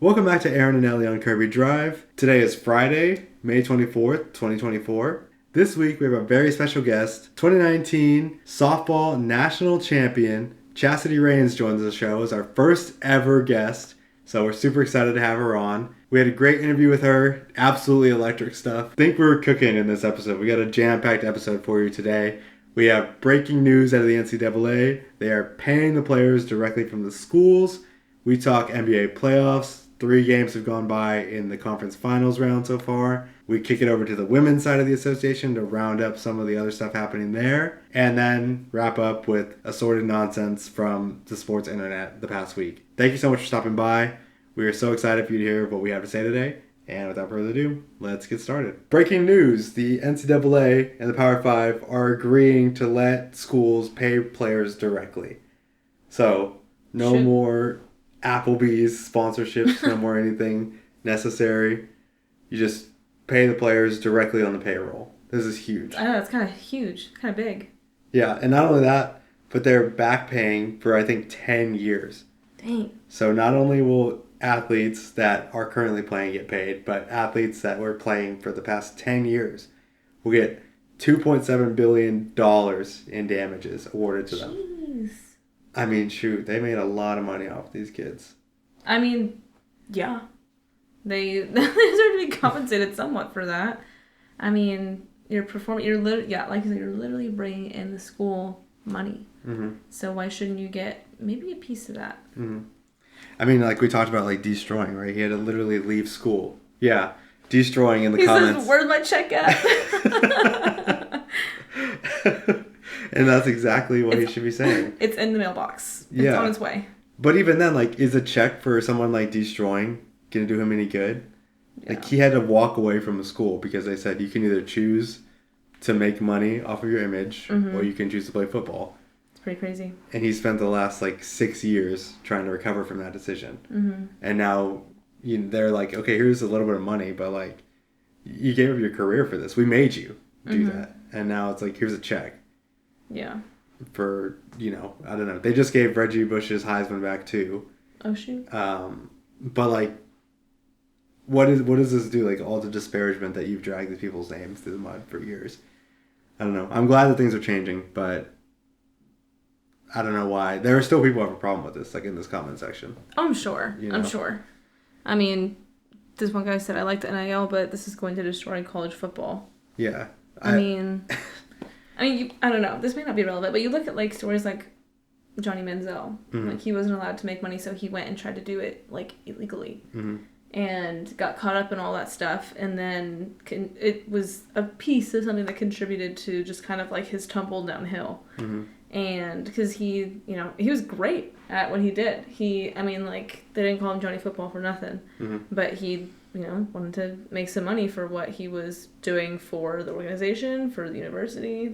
Welcome back to Aaron and Elle on Kirby Drive. Today is Friday, May 24th, 2024. This week we have a very special guest. 2019 softball national champion Chassety joins the show as our first ever guest. So we're super excited to have her on. We had a great interview with her. Absolutely electric stuff. I think we're cooking in this episode. We got a jam-packed episode for you today. We have breaking news out of the NCAA. They are paying the players directly from the schools. We talk NBA playoffs. 3 games have gone by in the conference finals round so far. We kick it over to the women's side of the association to round up some of the other stuff happening there. And then wrap up with assorted nonsense from the sports internet the past week. Thank you so much for stopping by. We are so excited for you to hear what we have to say today. And without further ado, let's get started. Breaking news. The NCAA and the Power 5 are agreeing to let schools pay players directly. So, no more Applebee's sponsorships, no more anything necessary. You just pay the players directly on the payroll. This is huge. I know, it's kind of huge, kind of big. Yeah, and not only that, but they're back paying for, I think, 10 years. Dang. So not only will athletes that are currently playing get paid, but athletes that were playing for the past 10 years will get $2.7 billion in damages awarded to them. Jeez. I mean, shoot, they made a lot of money off these kids. I mean, yeah. They deserve to be compensated somewhat for that. I mean, you're performing, like you said, you're literally bringing in the school money. Mm-hmm. So why shouldn't you get maybe a piece of that? Mm-hmm. I mean, like we talked about, like destroying, right? He had to literally leave school. Yeah, destroying in the comments. He says, "Where's my check at?" And that's exactly what he should be saying. It's in the mailbox. It's on its way. But even then, like, is a check for someone like destroying going to do him any good? Yeah. Like, he had to walk away from the school because they said you can either choose to make money off of your image or you can choose to play football. It's pretty crazy. And he spent the last, 6 years trying to recover from that decision. Mm-hmm. And now they're like, okay, here's a little bit of money, but, you gave up your career for this. We made you do that. And now it's like, here's a check. Yeah. For, I don't know. They just gave Reggie Bush's Heisman back, too. Oh, shoot. But, what does this do? All the disparagement that you've dragged these people's names through the mud for years. I don't know. I'm glad that things are changing, but I don't know why. There are still people who have a problem with this, in this comment section. I'm sure. I'm sure. I mean, this one guy said, I like the NIL, but this is going to destroy college football. Yeah. I mean, I don't know. This may not be relevant, but you look at, stories like Johnny Manziel. Mm-hmm. He wasn't allowed to make money, so he went and tried to do it, illegally. Mm-hmm. And got caught up in all that stuff, and then it was a piece of something that contributed to just kind of his tumble downhill. Mm-hmm. And because he was great at what he did. They didn't call him Johnny Football for nothing, but he wanted to make some money for what he was doing for the organization, for the university,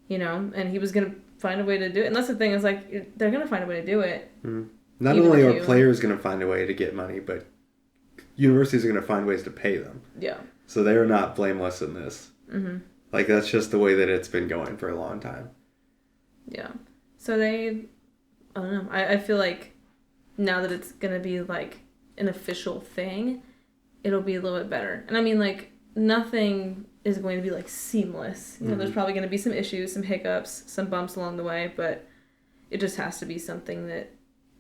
and he was gonna find a way to do it. And that's the thing is they're gonna find a way to do it. Mm-hmm. Not only are players gonna find a way to get money, but universities are going to find ways to pay them. Yeah. So they are not blameless in this. Mm-hmm. That's just the way that it's been going for a long time. Yeah. So I don't know. I feel like now that it's going to be, an official thing, it'll be a little bit better. And I mean, nothing is going to be, seamless. There's probably going to be some issues, some hiccups, some bumps along the way, but it just has to be something that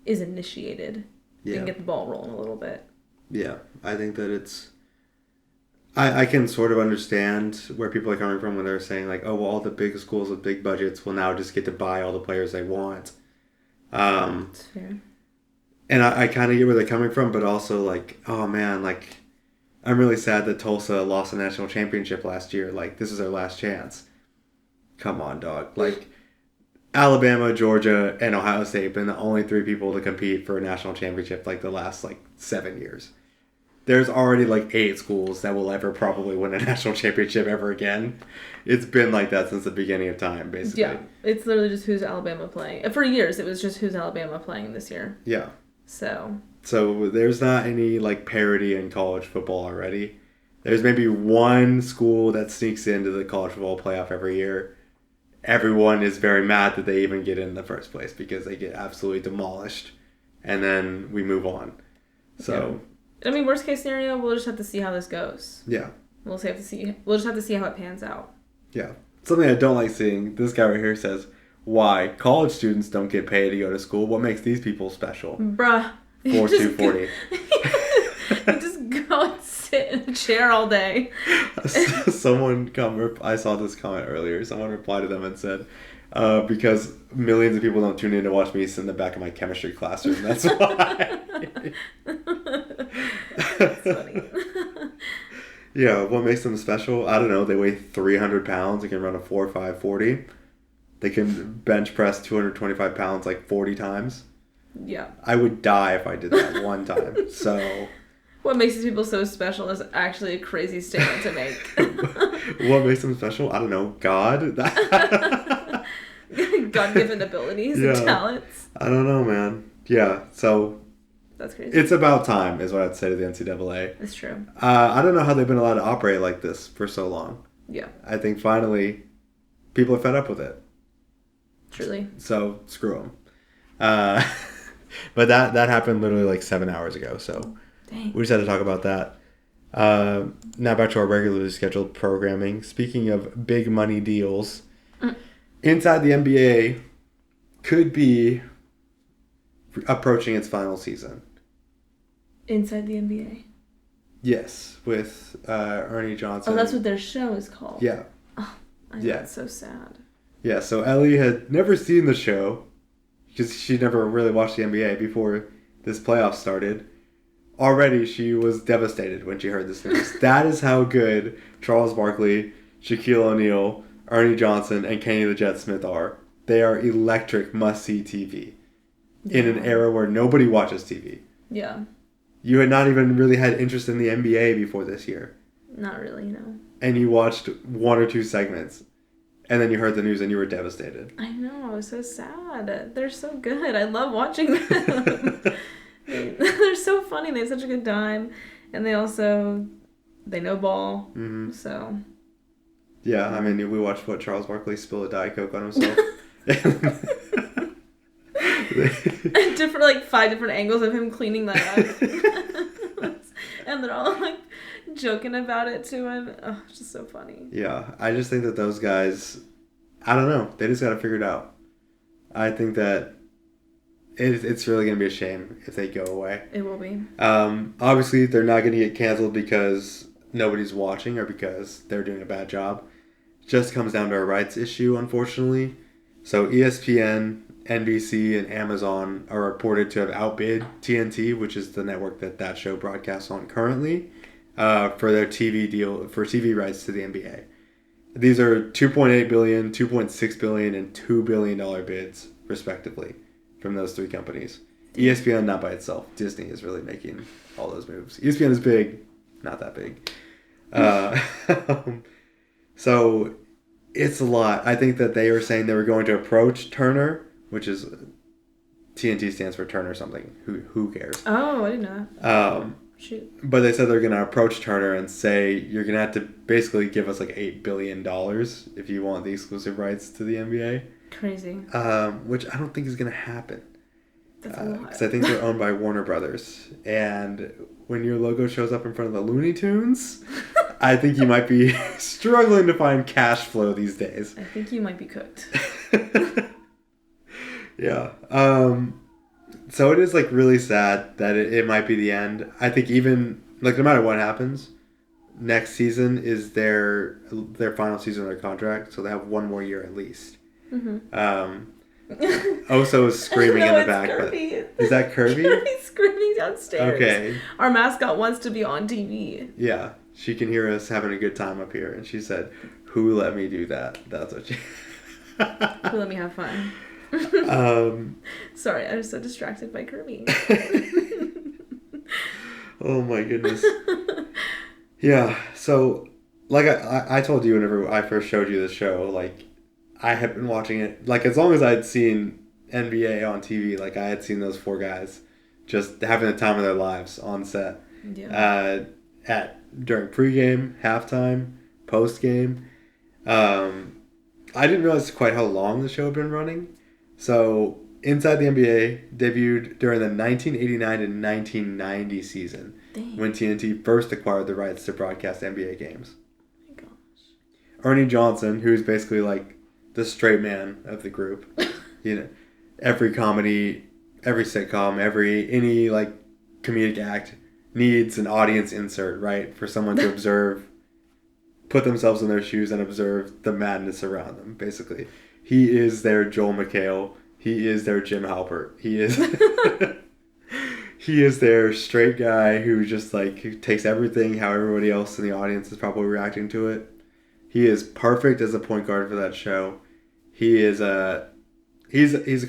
is initiated. Yeah. And get the ball rolling a little bit. Yeah, I think that it's... I can sort of understand where people are coming from when they're saying, all the big schools with big budgets will now just get to buy all the players they want. That's fair. And I kind of get where they're coming from, but also, oh, man, I'm really sad that Tulsa lost the national championship last year. This is their last chance. Come on, dog. Alabama, Georgia, and Ohio State have been the only 3 people to compete for a national championship the last 7 years. There's already 8 schools that will ever probably win a national championship ever again. It's been like that since the beginning of time, basically. Yeah, it's literally just who's Alabama playing. For years, it was just who's Alabama playing this year. Yeah. So there's not any parity in college football already. There's maybe one school that sneaks into the college football playoff every year. Everyone is very mad that they even get in the first place because they get absolutely demolished. And then we move on. So, I mean, worst case scenario, we'll just have to see how this goes. Yeah. We'll just have to see how it pans out. Yeah. Something I don't like seeing, this guy right here says, why? College students don't get paid to go to school. What makes these people special? Bruh. 4240. You just go and sit in a chair all day. I saw this comment earlier. Someone replied to them and said, because millions of people don't tune in to watch me sit in the back of my chemistry classroom. That's why. That's funny. Yeah, what makes them special? I don't know. They weigh 300 pounds. They can run a 4.5 40. They can bench press 225 pounds like 40 times. Yeah. I would die if I did that one time. So... What makes these people so special is actually a crazy statement to make. What makes them special? I don't know. God? God-given abilities and talents. I don't know, man. Yeah, so... That's crazy. It's about time, is what I'd say to the NCAA. It's true. I don't know how they've been allowed to operate like this for so long. Yeah. I think finally people are fed up with it. Truly. So, screw them. But that happened literally like 7 hours ago, so... Dang. We just had to talk about that. Now back to our regularly scheduled programming. Speaking of big money deals, inside the NBA could be approaching its final season. Inside the NBA? Yes, with Ernie Johnson. Oh, that's what their show is called. Yeah. Oh, I know, that's so sad. Yeah, so Elle had never seen the show because she never really watched the NBA before this playoff started. Already, she was devastated when she heard this news. That is how good Charles Barkley, Shaquille O'Neal, Ernie Johnson, and Kenny the Jet Smith are. They are electric, must-see TV. Yeah. In an era where nobody watches TV. Yeah. You had not even really had interest in the NBA before this year. Not really, no. And you watched one or two segments. And then you heard the news and you were devastated. I know, I was so sad. They're so good. I love watching them. They're so funny. They have such a good time. And they know ball. Mm-hmm. So. Yeah, I mean, we watched Charles Barkley spill a Diet Coke on himself. Like 5 different angles of him cleaning that up. And they're all like joking about it to him. Oh, it's just so funny. Yeah, I just think that those guys, I don't know. They just got to figure it out. I think that it's really going to be a shame if they go away. It will be. Obviously, they're not going to get canceled because nobody's watching or because they're doing a bad job. It just comes down to a rights issue, unfortunately. So ESPN, NBC, and Amazon are reported to have outbid TNT, which is the network that show broadcasts on currently, for their TV deal, for TV rights to the NBA. These are $2.8 billion, $2.6 billion, and $2 billion bids, respectively, from those three companies. ESPN, not by itself. Disney is really making all those moves. ESPN is big, not that big. So it's a lot. I think that they were saying they were going to approach Turner, which is TNT stands for Turner something. Who cares? Oh, I didn't know. Shoot. But they said they're going to approach Turner and say, you're going to have to basically give us like $8 billion if you want the exclusive rights to the NBA. Crazy. Which I don't think is going to happen. That's a lot. Because I think they're owned by Warner Brothers. And when your logo shows up in front of the Looney Tunes, I think you might be struggling to find cash flow these days. I think you might be cooked. Yeah. So it is like really sad that it might be the end. I think even like no matter what happens, next season is their final season of their contract, so they have one more year at least. Mm-hmm. Oso is screaming in the back. Kirby. But is that Kirby? Kirby's screaming downstairs. Okay. Our mascot wants to be on TV. Yeah, she can hear us having a good time up here, and she said, "Who let me do that?" That's what she. Who let me have fun? Sorry, I was so distracted by Kirby. Oh my goodness. Yeah, so like I told you whenever I first showed you the show, like I had been watching it like as long as I'd seen NBA on TV, like I had seen those four guys just having the time of their lives on set. Yeah. During pregame, halftime, postgame. I didn't realize quite how long the show had been running. So Inside the NBA debuted during the 1989 to 1990 season. Dang. When TNT first acquired the rights to broadcast NBA games. Oh my gosh. Ernie Johnson, who's basically like the straight man of the group. Every comedy, every sitcom, any like comedic act needs an audience insert, right? For someone to observe, put themselves in their shoes and observe the madness around them, basically. He is their Joel McHale. He is their Jim Halpert. He is he is their straight guy who just like takes everything how everybody else in the audience is probably reacting to it. He is perfect as a point guard for that show. He is he's the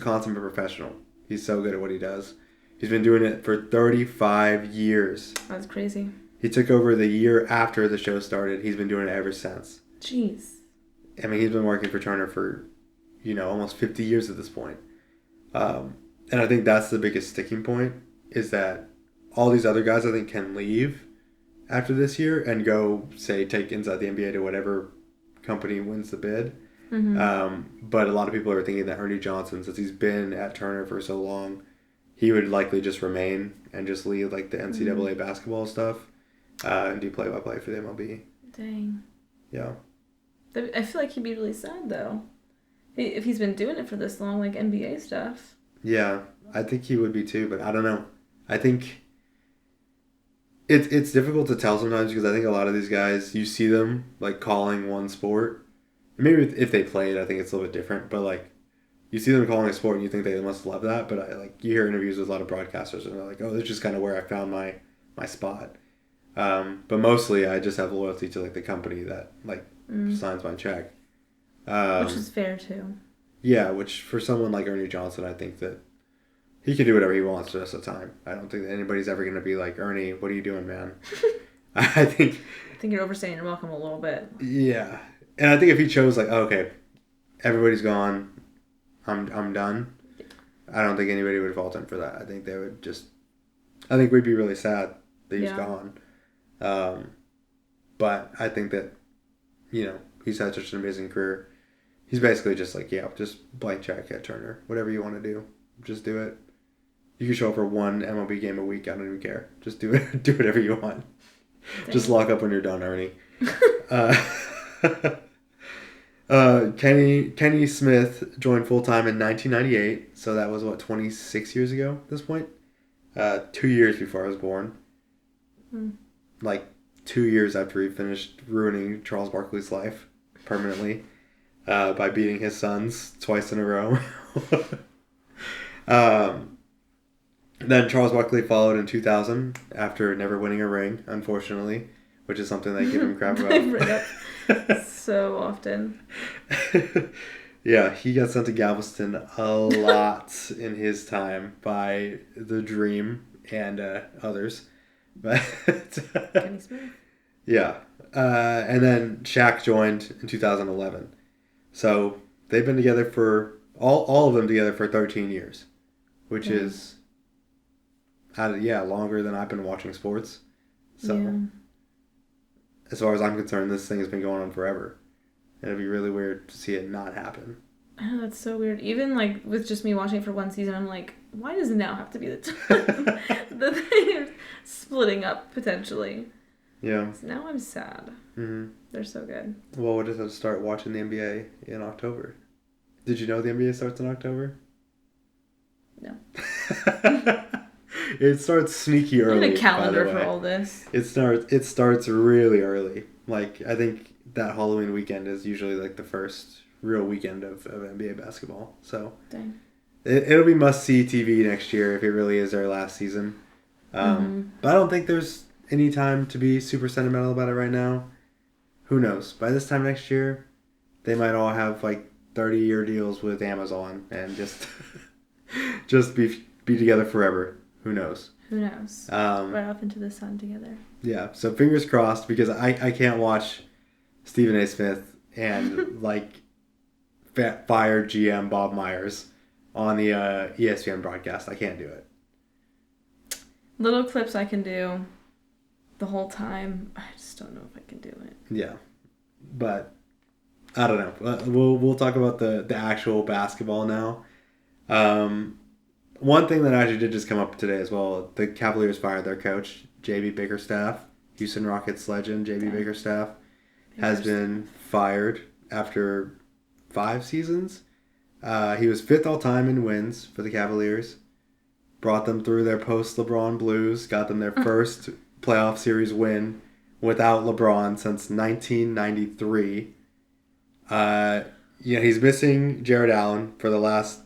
consummate professional. He's so good at what he does. He's been doing it for 35 years. That's crazy. He took over the year after the show started. He's been doing it ever since. Jeez. I mean, he's been working for Turner for, almost 50 years at this point. And I think that's the biggest sticking point, is that all these other guys, I think, can leave after this year and go, say, take Inside the NBA to whatever company wins the bid. Mm-hmm. But a lot of people are thinking that Ernie Johnson, since he's been at Turner for so long, he would likely just remain and just lead like the NCAA basketball stuff and do play-by-play for the MLB. Dang. Yeah. I feel like he'd be really sad, though. If he's been doing it for this long, like NBA stuff. Yeah, I think he would be too, but I don't know. I think it's difficult to tell sometimes because I think a lot of these guys, you see them like calling one sport. Maybe if they played, I think it's a little bit different, but like you see them calling a sport and you think they must love that, but you hear interviews with a lot of broadcasters and they're like, oh, this is just kind of where I found my spot. But mostly I just have loyalty to like the company that like signs my check. Which is fair too. Yeah, which for someone like Ernie Johnson, I think that he can do whatever he wants the rest of the time. I don't think that anybody's ever going to be like, Ernie, what are you doing, man? I think you're overstaying your welcome a little bit. Yeah. And I think if he chose like, oh, okay, everybody's gone, I'm done, I don't think anybody would fault him for that. I think they would I think we'd be really sad that he's gone. But I think that, he's had such an amazing career. He's basically just like, just blank check at Turner. Whatever you want to do, just do it. You can show up for one MLB game a week. I don't even care. Just do it. Do whatever you want. Dang. Just lock up when you're done, Ernie. Kenny Smith joined full-time in 1998. So that was, 26 years ago at this point? 2 years before I was born. Like 2 years after he finished ruining Charles Barkley's life permanently. By beating his sons twice in a row. Then Charles Barkley followed in 2000 after never winning a ring, unfortunately, which is something they give him crap about. So often. Yeah, he got sent to Galveston a lot in his time by the Dream and others. But Kenny Smith. Yeah. And then Shaq joined in 2011. So they've been together for all of them together for 13 years, which is longer than I've been watching sports. So as far as I'm concerned, this thing has been going on forever. And it'd be really weird to see it not happen. Oh, that's so weird. Even like with just me watching it for one season, I'm like, why does now have to be the time that they're splitting up potentially? Yeah. So now I'm sad. Mm-hmm. They're so good. Well, we'll just start watching the NBA in October. Did you know the NBA starts in October? No. It starts sneaky early. I need a calendar for all this. It starts really early. Like, I think that Halloween weekend is usually like the first real weekend of NBA basketball. So dang. It'll be must-see TV next year if it really is their last season. But I don't think there's any time to be super sentimental about it right now. Who knows? By this time next year, they might all have like 30-year deals with Amazon and just be together forever. Who knows? Who knows? Right off into the sun together. Yeah. So fingers crossed, because I can't watch Stephen A. Smith and like fire GM Bob Myers on the ESPN broadcast. I can't do it. Little clips I can do. The whole time, I just don't know if I can do it. Yeah, but I don't know. We'll talk about the actual basketball now. One thing that actually did just come up today as well, the Cavaliers fired their coach, JB Bickerstaff. Houston Rockets legend JB Bickerstaff has been fired after 5 seasons. He was 5th all-time in wins for the Cavaliers. Brought them through their post-LeBron blues. Got them their first playoff series win without LeBron since 1993. He's missing Jared Allen for the last,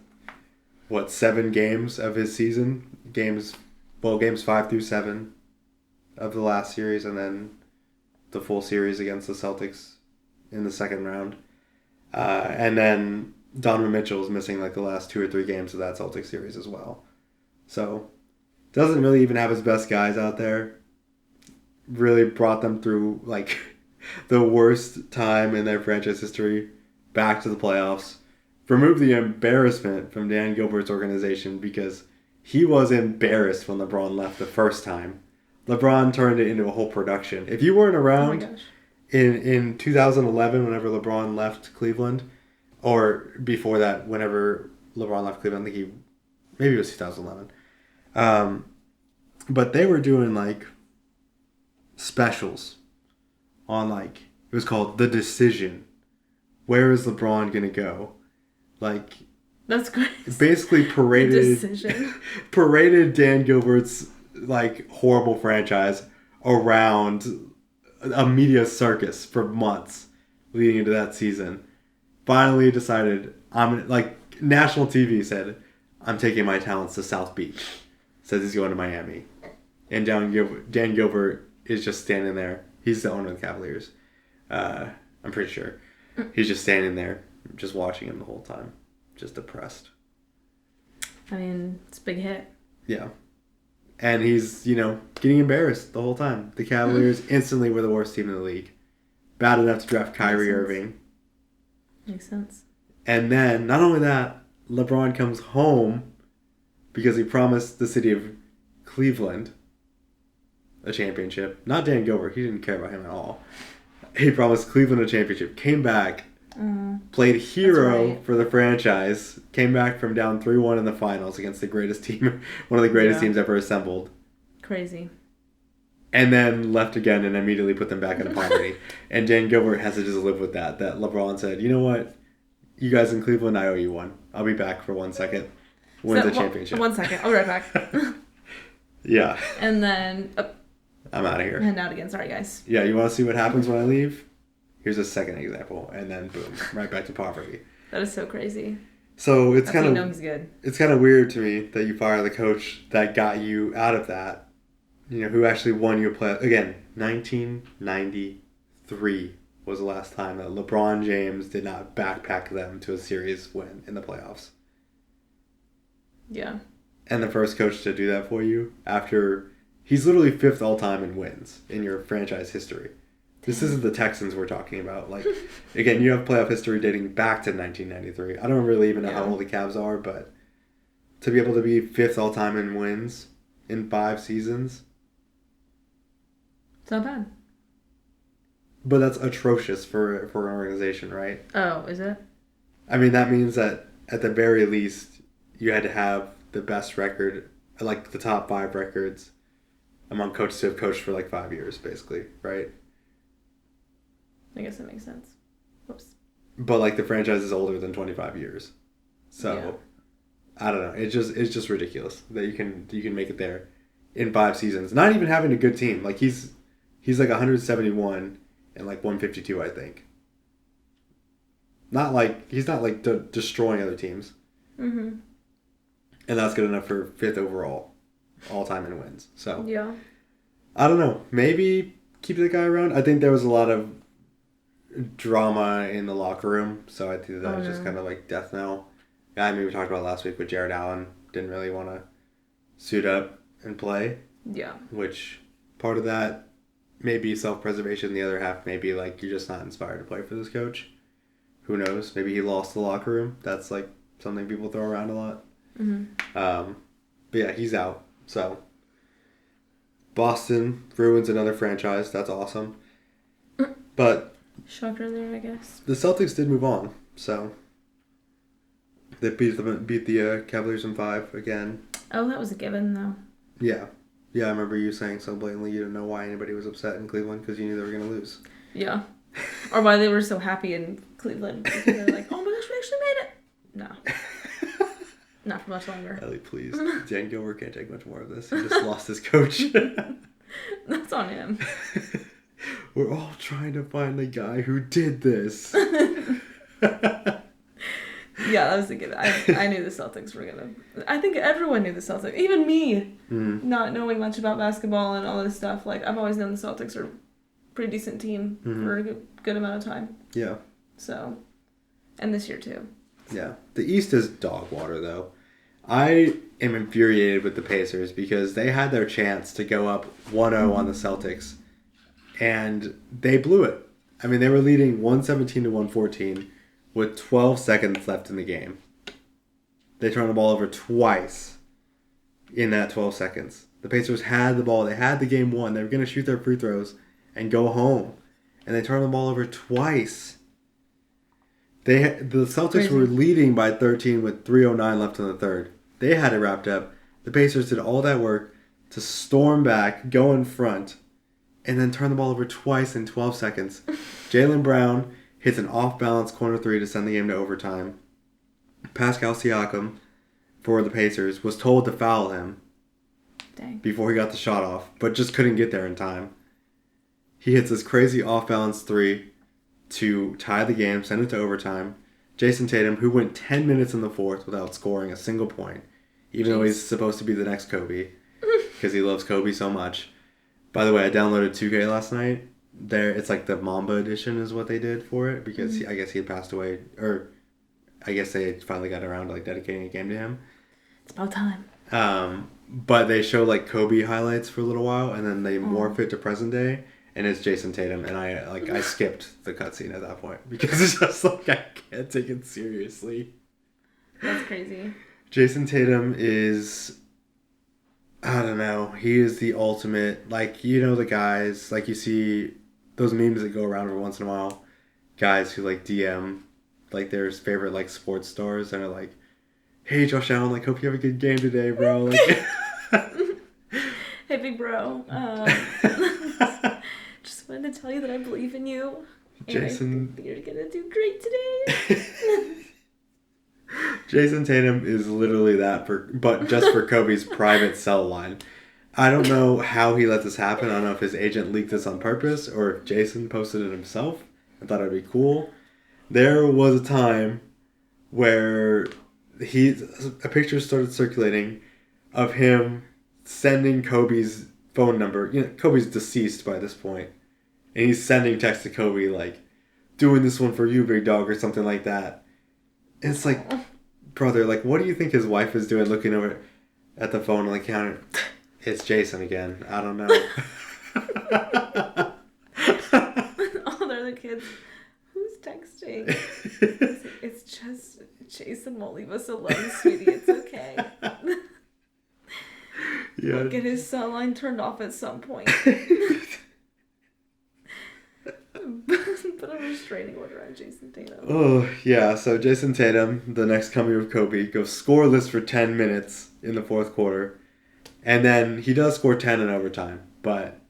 7 games of his season? Games 5 through 7 of the last series, and then the full series against the Celtics in the second round. And then Donovan Mitchell is missing the last 2 or 3 games of that Celtics series as well. So, doesn't really even have his best guys out there. Really brought them through the worst time in their franchise history back to the playoffs. Removed the embarrassment from Dan Gilbert's organization because he was embarrassed when LeBron left the first time. LeBron turned it into a whole production. If you weren't around in 2011, whenever LeBron left Cleveland, or before that, whenever LeBron left Cleveland, I think maybe it was 2011. But they were doing specials on it was called The Decision. Where is LeBron gonna go? That's great. Basically paraded Dan Gilbert's horrible franchise around a media circus for months leading into that season. Finally decided national TV said, I'm taking my talents to South Beach. Says he's going to Miami. And Dan Gilbert is just standing there. He's the owner of the Cavaliers. I'm pretty sure. He's just standing there, just watching him the whole time. Just depressed. I mean, it's a big hit. Yeah. And he's, getting embarrassed the whole time. The Cavaliers instantly were the worst team in the league. Bad enough to draft Kyrie Irving. Makes sense. And then, not only that, LeBron comes home because he promised the city of Cleveland a championship. Not Dan Gilbert. He didn't care about him at all. He promised Cleveland a championship. Came back. Played hero for the franchise. Came back from down 3-1 in the finals against the greatest team. One of the greatest teams ever assembled. Crazy. And then left again and immediately put them back into poverty. And Dan Gilbert has to just live with that. That LeBron said, you know what? You guys in Cleveland, I owe you one. I'll be back for 1 second. Win the championship. 1 second. I'll be right back. Yeah. And then... I'm out of here. And out again. Sorry, guys. Yeah, you want to see what happens when I leave? Here's a second example. And then, boom, right back to poverty. That is so crazy. So it's kind of... he's good. It's kind of weird to me that you fire the coach that got you out of that. Who actually won you a play. Again, 1993 was the last time that LeBron James did not backpack them to a series win in the playoffs. Yeah. And the first coach to do that for you after... He's literally 5th all-time in wins in your franchise history. This isn't the Texans we're talking about. Again, you have playoff history dating back to 1993. I don't really even know how old the Cavs are, but to be able to be 5th all-time in wins in 5 seasons... It's not bad. But that's atrocious for an organization, right? Oh, is it? I mean, that means that at the very least, you had to have the best record, the top 5 records among coaches who have coached for 5 years, basically, right? I guess that makes sense. Whoops. But the franchise is older than 25 years, so I don't know. It's just ridiculous that you can make it there in 5 seasons, not even having a good team. He's 171 and 152, I think. He's not destroying other teams. Mm-hmm. And that's good enough for 5th overall, all time in wins. So yeah, I don't know. Maybe keep the guy around. I think there was a lot of drama in the locker room, so I think that was just kind of death knell. Yeah, I mean we talked about last week with Jared Allen didn't really want to suit up and play. Yeah. Which part of that may be self-preservation. The other half may be you're just not inspired to play for this coach. Who knows? Maybe he lost the locker room. That's something people throw around a lot. Mm-hmm. But yeah, he's out. So Boston ruins another franchise. That's awesome. But shocker there, I guess. The Celtics did move on. So They beat the Cavaliers in 5 again. Oh, that was a given, though. Yeah. Yeah, I remember you saying so blatantly you didn't know why anybody was upset in Cleveland because you knew they were going to lose. Yeah. Or why they were so happy in Cleveland. They're like, oh my gosh, we actually made it. No. Not for much longer. Ellie, please. Dan Gilbert can't take much more of this. He just lost his coach. That's on him. We're all trying to find the guy who did this. Yeah, that was a good. I knew the Celtics were gonna. I think everyone knew the Celtics, even me, not knowing much about basketball and all this stuff. Like I've always known the Celtics are a pretty decent team for a good amount of time. Yeah. So, and this year too. Yeah, the East is dog water though. I am infuriated with the Pacers because they had their chance to go up 1-0 on the Celtics, and they blew it. I mean, they were leading 117 to 114. With 12 seconds left in the game. They turned the ball over twice in that 12 seconds. The Pacers had the ball. They had the game won. They were going to shoot their free throws and go home. And they turned the ball over twice. The Celtics were leading by 13 with 3:09 left in the third. They had it wrapped up. The Pacers did all that work to storm back, go in front, and then turn the ball over twice in 12 seconds. Jaylen Brown hits an off-balance corner three to send the game to overtime. Pascal Siakam, for the Pacers, was told to foul him before he got the shot off, but just couldn't get there in time. He hits this crazy off-balance three to tie the game, send it to overtime. Jason Tatum, who went 10 minutes in the fourth without scoring a single point, even though he's supposed to be the next Kobe, because he loves Kobe so much. By the way, I downloaded 2K last night. It's like the Mamba edition is what they did for it because I guess he had passed away, or I guess they finally got around to like dedicating a game to him. It's about time. But they show like Kobe highlights for a little while and then they morph it to present day and it's Jason Tatum and I skipped the cutscene at that point because it's just like I can't take it seriously. That's crazy. Jason Tatum is, I don't know, he is the ultimate, like, you know, the guys, like you see those memes that go around every once in a while, guys who like DM like their favorite like sports stars and are like, hey Josh Allen, like hope you have a good game today, bro. Like, hey big bro, just wanted to tell you that I believe in you. Jason, and I think you're gonna do great today. Jason Tatum is literally that but just for Kobe's private cell line. I don't know how he let this happen. I don't know if his agent leaked this on purpose or if Jason posted it himself. I thought it'd be cool. There was a time where a picture started circulating of him sending Kobe's phone number. You know, Kobe's deceased by this point, and he's sending text to Kobe like, "Doing this one for you, big dog," or something like that. And it's like, brother, like, what do you think his wife is doing, looking over at the phone on the counter? It's Jason again. I don't know. All the other kids. Who's texting? It's just Jason. Won't leave us alone, sweetie. It's okay. Yeah. We'll get his cell line turned off at some point. Put a restraining order on Jason Tatum. Oh, yeah. So Jason Tatum, the next coming of Kobe, goes scoreless for 10 minutes in the fourth quarter. And then he does score 10 in overtime. But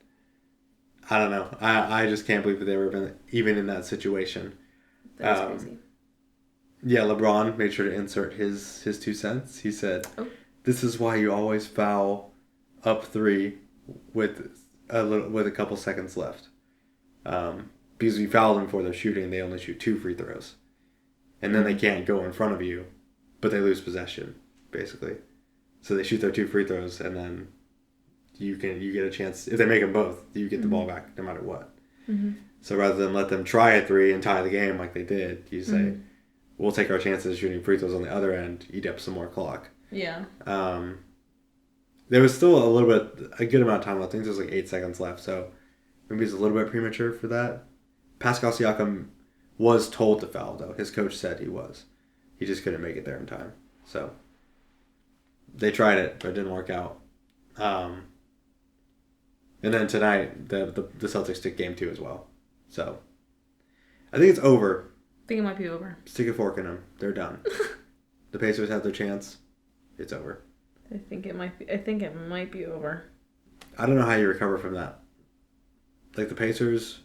I don't know. I just can't believe that they were even in that situation. That's crazy. Yeah, LeBron made sure to insert his 2 cents. He said, "This is why you always foul up 3 with a couple seconds left. Because you foul them before they're shooting, they only shoot 2 free throws. And then they can't go in front of you, but they lose possession, basically. So they shoot their 2 free throws, and then you get a chance. If they make them both, you get the ball back no matter what. Mm-hmm. So rather than let them try a 3 and tie the game like they did, you say, we'll take our chances shooting free throws on the other end, eat up some more clock." Yeah. There was still a good amount of time left. I think there was like 8 seconds left, so maybe it's a little bit premature for that. Pascal Siakam was told to foul, though. His coach said he was. He just couldn't make it there in time. So they tried it, but it didn't work out. And then tonight, the Celtics took game 2 as well. So I think it's over. I think it might be over. Stick a fork in them. They're done. the Pacers have their chance, it's over. I think it might be over. I don't know how you recover from that. Like the Pacers,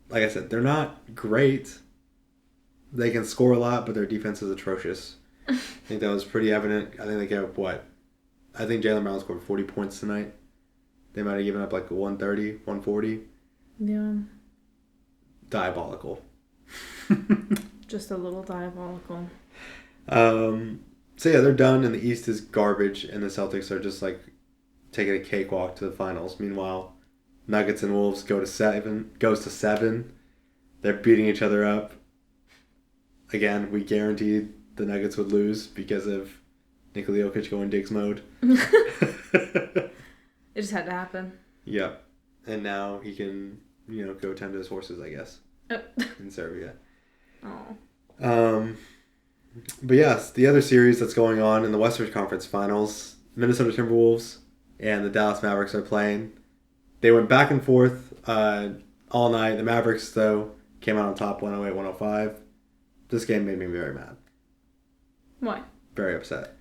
like I said, they're not great. They can score a lot, but their defense is atrocious. I think that was pretty evident. I think they gave up what? I think Jaylen Brown scored 40 points tonight. They might have given up like 130, 140. Yeah. Diabolical. Just a little diabolical. So yeah, they're done, and the East is garbage, and the Celtics are just like taking a cakewalk to the finals. Meanwhile, Nuggets and Wolves goes to 7. They're beating each other up. Again, we guaranteed the Nuggets would lose because of Nikola Jokic going Diggs mode. It just had to happen. Yep. And now he can, go tend to his horses, I guess. In Serbia. Oh. But yes, the other series that's going on in the Western Conference Finals, Minnesota Timberwolves and the Dallas Mavericks are playing. They went back and forth all night. The Mavericks, though, came out on top 108-105. This game made me very mad. Why? Very upset.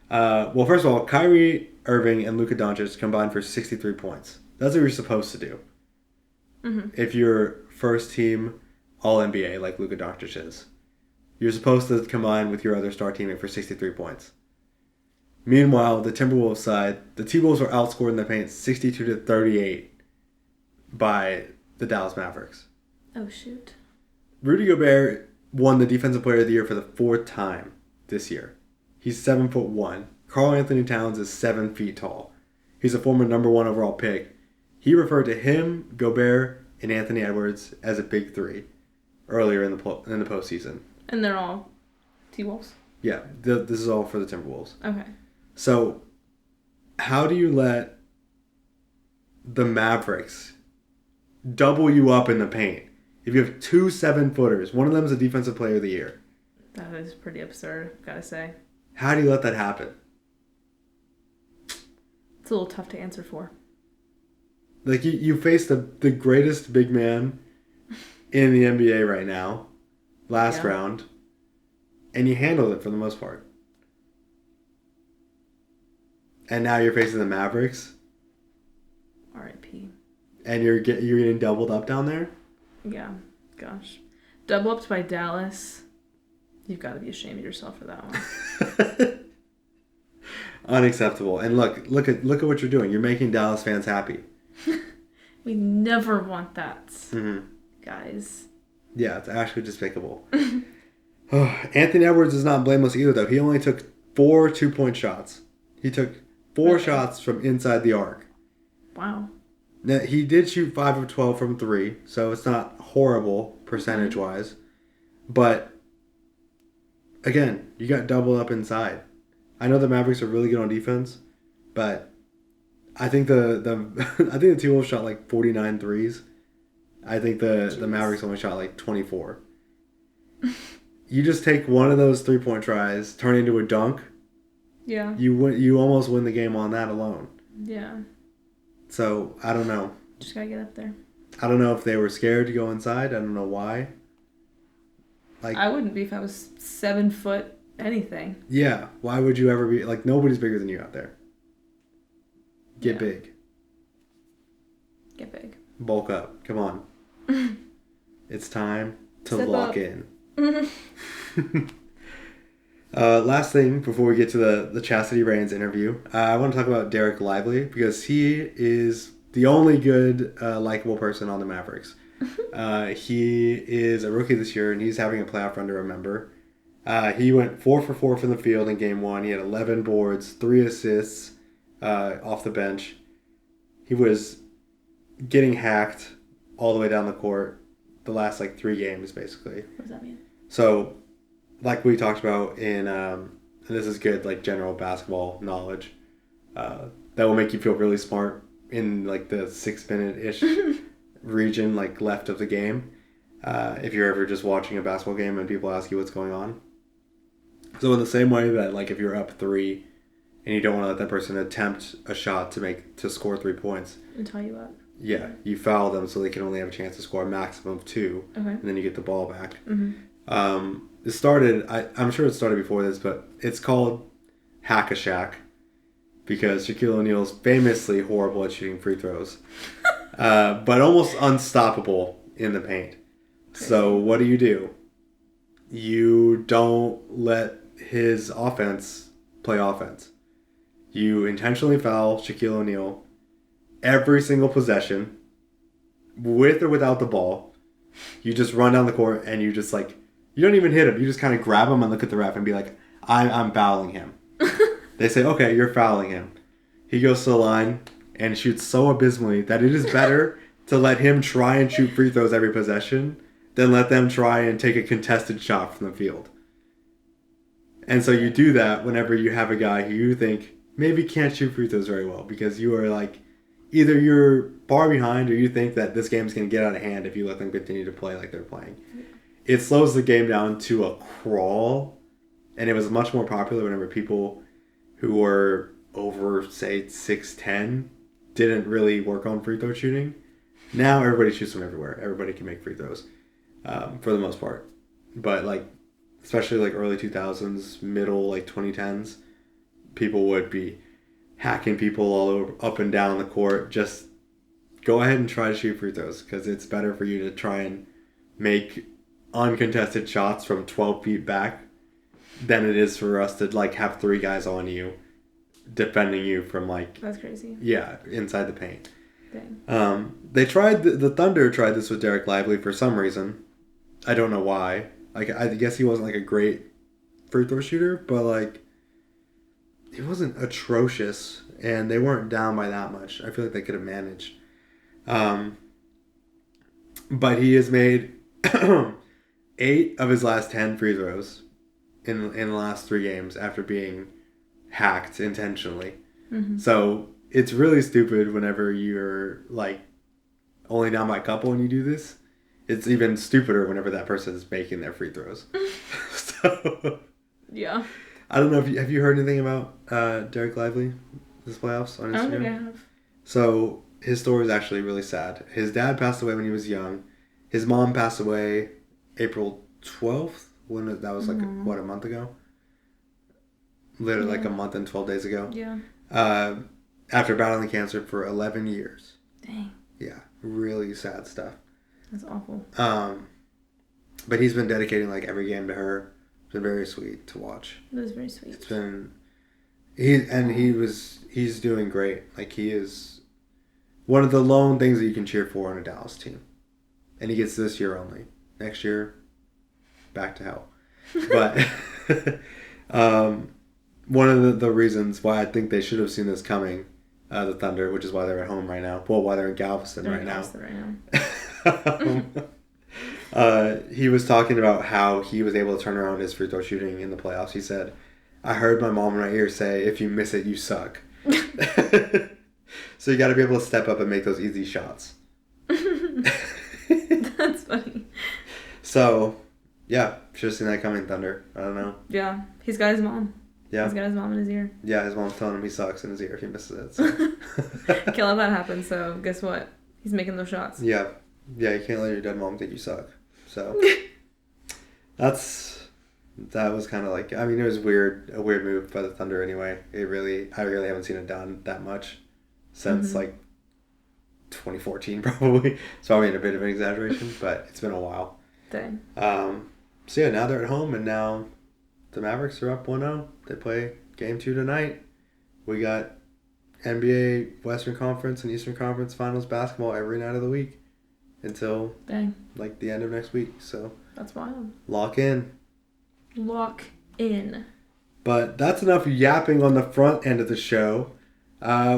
Well, first of all, Kyrie Irving and Luka Doncic combined for 63 points. That's what you're supposed to do. Mm-hmm. If you're first team All-NBA like Luka Doncic is. You're supposed to combine with your other star teammate for 63 points. Meanwhile, the Timberwolves side, the T-Wolves were outscored in the paint 62-38 by the Dallas Mavericks. Oh, shoot. Rudy Gobert won the Defensive Player of the Year for the 4th time this year. He's 7'1". Karl Anthony Towns is 7 feet tall. He's a former number 1 overall pick. He referred to him, Gobert, and Anthony Edwards as a big three earlier in the postseason. And they're all T-Wolves? Yeah, this is all for the Timberwolves. Okay. So, how do you let the Mavericks double you up in the paint if you have 2 7-footers? One of them is a Defensive Player of the Year. That is pretty absurd, gotta say. How do you let that happen? It's a little tough to answer for. Like, you face the greatest big man in the NBA right now, last round, and you handled it for the most part. And now you're facing the Mavericks. R.I.P. And you're getting doubled up down there? Yeah, gosh. Double upped by Dallas. You've got to be ashamed of yourself for that one. Unacceptable. And look at what you're doing. You're making Dallas fans happy. We never want that, guys. Yeah, it's actually despicable. Anthony Edwards is not blameless either, though. He only took 4 2-point shots. He took 4 shots from inside the arc. Wow. Now, he did shoot 5 of 12 from 3, so it's not horrible percentage-wise. But, again, you got doubled up inside. I know the Mavericks are really good on defense, but I think the T-Wolves shot like 49 threes. I think the Mavericks only shot like 24. You just take one of those 3-point tries, turn it into a dunk. Yeah. You almost win the game on that alone. Yeah. So, I don't know. Just gotta get up there. I don't know if they were scared to go inside. I don't know why. Like, I wouldn't be if I was 7 foot anything. Yeah. Why would you ever be... Like, nobody's bigger than you out there. Get big. Get big. Bulk up. Come on. It's time to Step lock up. in. Last thing before we get to the Chassety Reigns interview, I want to talk about Derek Lively because he is the only good, likable person on the Mavericks. He is a rookie this year and he's having a playoff run to remember. He went 4 for 4 from the field in game 1. He had 11 boards, 3 assists off the bench. He was getting hacked all the way down the court the last 3 games basically. What does that mean? So, like we talked about in, and this is good, general basketball knowledge, that will make you feel really smart in, the 6-minute-ish region, left of the game, if you're ever just watching a basketball game and people ask you what's going on. So, in the same way that, if you're up 3 and you don't want to let that person attempt a shot to score 3 points. And tie you up. Yeah, you foul them so they can only have a chance to score a maximum of 2, okay. and then you get the ball back. Mm-hmm. it started, I'm sure it started before this, but it's called Hack-a-Shack because Shaquille O'Neal's famously horrible at shooting free throws, but almost unstoppable in the paint. So what do? You don't let his offense play offense. You intentionally foul Shaquille O'Neal every single possession, with or without the ball. You just run down the court and you just like, you don't even hit him. You just kind of grab him and look at the ref and be like, I'm fouling him. They say, okay, you're fouling him. He goes to the line and shoots so abysmally that it is better to let him try and shoot free throws every possession than let them try and take a contested shot from the field. And so you do that whenever you have a guy who you think maybe can't shoot free throws very well because you are like, either you're far behind or you think that this game's going to get out of hand if you let them continue to play like they're playing. It slows the game down to a crawl, and it was much more popular whenever people who were over, say, 6'10", didn't really work on free throw shooting. Now everybody shoots them everywhere. Everybody can make free throws, for the most part. But like, especially like early 2000s, middle like 2010s, people would be hacking people all over, up and down the court. Just go ahead and try to shoot free throws because it's better for you to try and make uncontested shots from 12 feet back than it is for us to like have three guys on you defending you from like, that's crazy. Yeah, inside the paint. Dang. They tried the Thunder tried this with Derek Lively for some reason. I don't know why. Like, I guess he wasn't like a great free throw shooter, but like he wasn't atrocious, and they weren't down by that much. I feel like they could have managed. But he has made 8 of his last 10 free throws in the last 3 games after being hacked intentionally. Mm-hmm. So it's really stupid whenever you're like only down by a couple and you do this. It's even stupider whenever that person is making their free throws. So yeah. I don't know if have you heard anything about Derek Lively this playoffs on Instagram? I don't think I have. So his story is actually really sad. His dad passed away when he was young. His mom passed away April 12th. That was like, a month ago? Literally like a month and 12 days ago. Yeah. After battling cancer for 11 years. Dang. Yeah. Really sad stuff. That's awful. But he's been dedicating like every game to her. It's been very sweet to watch. It was very sweet. It's been... He's doing great. Like, he is one of the lone things that you can cheer for on a Dallas team. And he gets this year only. Next year, back to hell. But one of the reasons why I think they should have seen this coming, the Thunder, which is why they're at home right now. Well, why they're in Galveston right now. He was talking about how he was able to turn around his free throw shooting in the playoffs. He said, I heard my mom in my ear say, if you miss it, you suck. So you got to be able to step up and make those easy shots. That's funny. So, yeah, should have seen that coming, Thunder. I don't know. Yeah, he's got his mom. Yeah. He's got his mom in his ear. Yeah, his mom's telling him he sucks in his ear if he misses it. So. Can't let that happen, so guess what? He's making those shots. Yeah. Yeah, you can't let your dead mom think you suck. So, that was kind of like, I mean, it was a weird move by the Thunder anyway. I really haven't seen it done that much since like 2014 probably. It's probably a bit of an exaggeration, but it's been a while. Dang. So yeah, now they're at home, and now the Mavericks are up 1-0. They play game 2 tonight. We got NBA Western Conference and Eastern Conference Finals basketball every night of the week until like the end of next week. So that's wild. Lock in. But that's enough yapping on the front end of the show.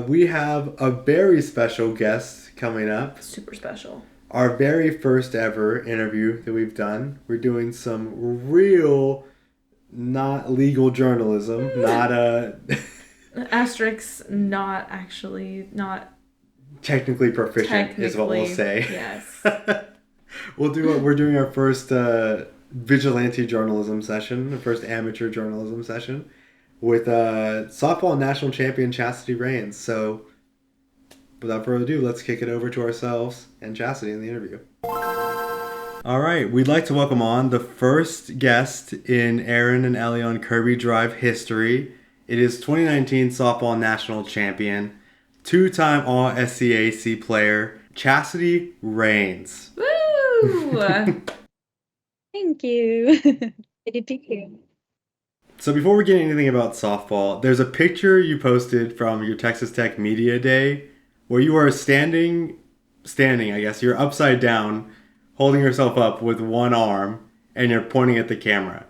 We have a very special guest coming up. Super special. Our very first ever interview that we've done. We're doing some real, not legal journalism. Not Asterisks, not technically proficient is what we'll say. Yes. We're doing our first vigilante journalism session, the first amateur journalism session with softball national champion Chassety Reigns. So without further ado, let's kick it over to ourselves and Chassety in the interview. All right, we'd like to welcome on the first guest in Aaron and Ellie on Kirby Drive history. It is 2019 softball national champion, two-time All SCAC player, Chassety Rains. Woo! Thank you. Good to be here. So before we get anything about softball, there's a picture you posted from your Texas Tech Media Day where you are standing, I guess, you're upside down, holding yourself up with one arm, and you're pointing at the camera.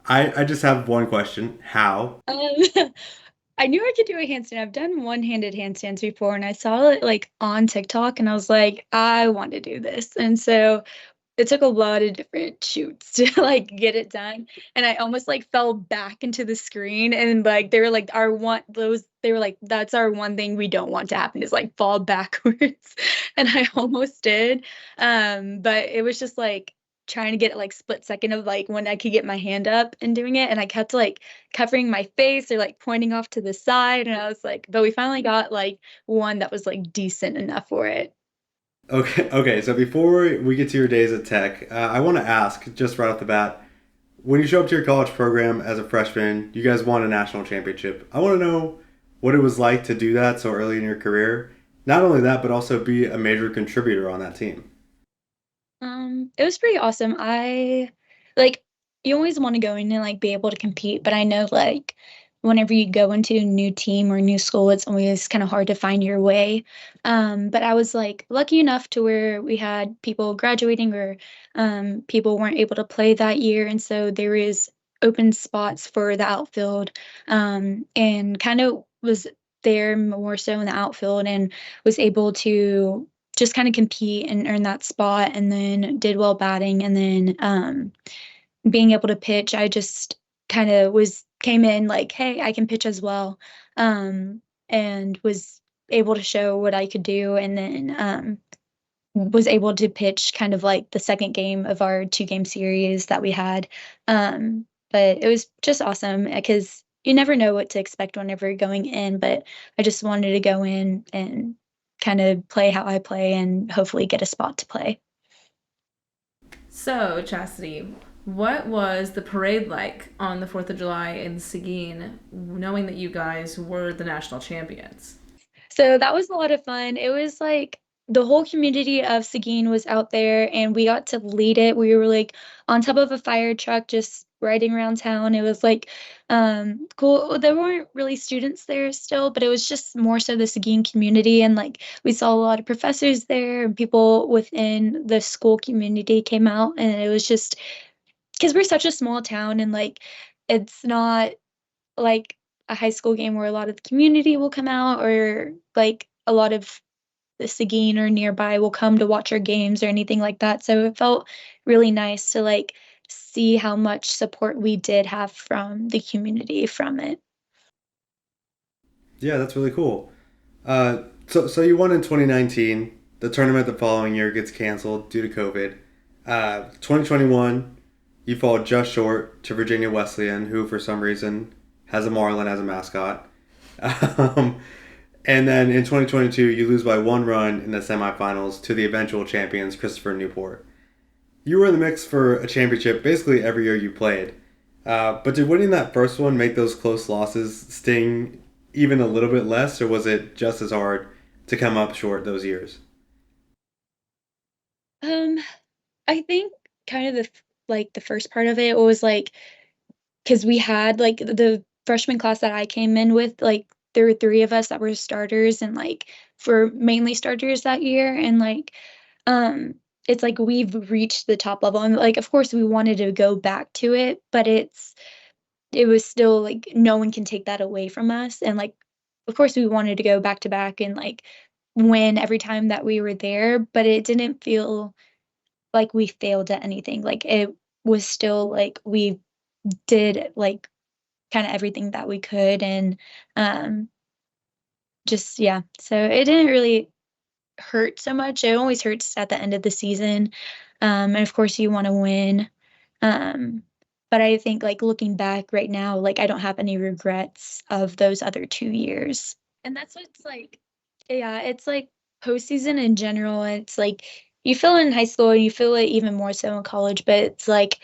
I just have one question. How? I knew I could do a handstand. I've done one-handed handstands before, and I saw it like on TikTok, and I was like, I want to do this. And so it took a lot of different shoots to like get it done. And I almost like fell back into the screen, and like they were like they were like, that's our one thing we don't want to happen is like fall backwards. And I almost did. But it was just like trying to get like split second of like when I could get my hand up and doing it. And I kept like covering my face or like pointing off to the side. And I was like, but we finally got like one that was like decent enough for it. Okay. So before we get to your days at Tech, I want to ask just right off the bat, when you show up to your college program as a freshman, you guys won a national championship. I want to know what it was like to do that so early in your career. Not only that, but also be a major contributor on that team. It was pretty awesome. I like you always want to go in and like be able to compete, but I know like whenever you go into a new team or new school, it's always kind of hard to find your way. But I was like lucky enough to where we had people graduating or people weren't able to play that year, and so there is open spots for the outfield, and kind of was there more so in the outfield and was able to just kind of compete and earn that spot, and then did well batting, and then being able to pitch, I just kind of was came in like, hey, I can pitch as well, and was able to show what I could do, and then was able to pitch kind of like the second game of our 2-game series that we had. But it was just awesome because you never know what to expect whenever you're going in, but I just wanted to go in and kind of play how I play and hopefully get a spot to play. So, Chastity, what was the parade like on the 4th of July in Seguin, knowing that you guys were the national champions? So that was a lot of fun. It was like the whole community of Seguin was out there and we got to lead it. We were like on top of a fire truck just riding around town. It was like cool. There weren't really students there still, but it was just more so the Seguin community, and like we saw a lot of professors there and people within the school community came out, and it was just because we're such a small town and like it's not like a high school game where a lot of the community will come out or like a lot of the Seguin or nearby will come to watch our games or anything like that. So it felt really nice to like see how much support we did have from the community from it. Yeah, that's really cool. So you won in 2019. The tournament the following year gets canceled due to COVID. 2021, you fall just short to Virginia Wesleyan, who for some reason has a Marlin as a mascot. Um, and then in 2022, you lose by one run in the semifinals to the eventual champions, Christopher Newport. You were in the mix for a championship basically every year you played. But did winning that first one make those close losses sting even a little bit less, or was it just as hard to come up short those years? Um, I think kind of like the first part of it was like because we had like the freshman class that I came in with, like there were 3 of us that were starters and like for mainly starters that year, and like um it's like we've reached the top level, and like of course we wanted to go back to it, but it was still like no one can take that away from us, and like of course we wanted to go back to back and like win every time that we were there, but it didn't feel like we failed at anything. Like it was still like we did like kind of everything that we could, and um just yeah, so it didn't really hurt so much. It always hurts at the end of the season, and of course you want to win, um but I think like looking back right now, like I don't have any regrets of those other 2 years. And that's what's like, yeah, it's like postseason in general, it's like you feel it in high school and you feel it even more so in college, but it's like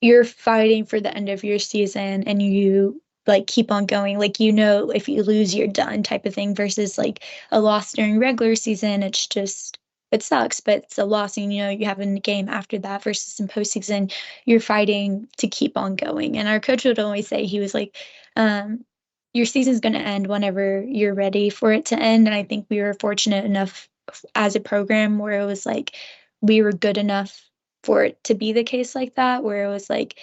you're fighting for the end of your season and you like keep on going. Like, if you lose, you're done type of thing versus like a loss during regular season. It's just, it sucks, but it's a loss. And, you have a game after that versus in postseason, you're fighting to keep on going. And our coach would always say, he was like, your season's going to end whenever you're ready for it to end. And I think we were fortunate enough as a program where it was like, we were good enough for it to be the case like that, where it was like,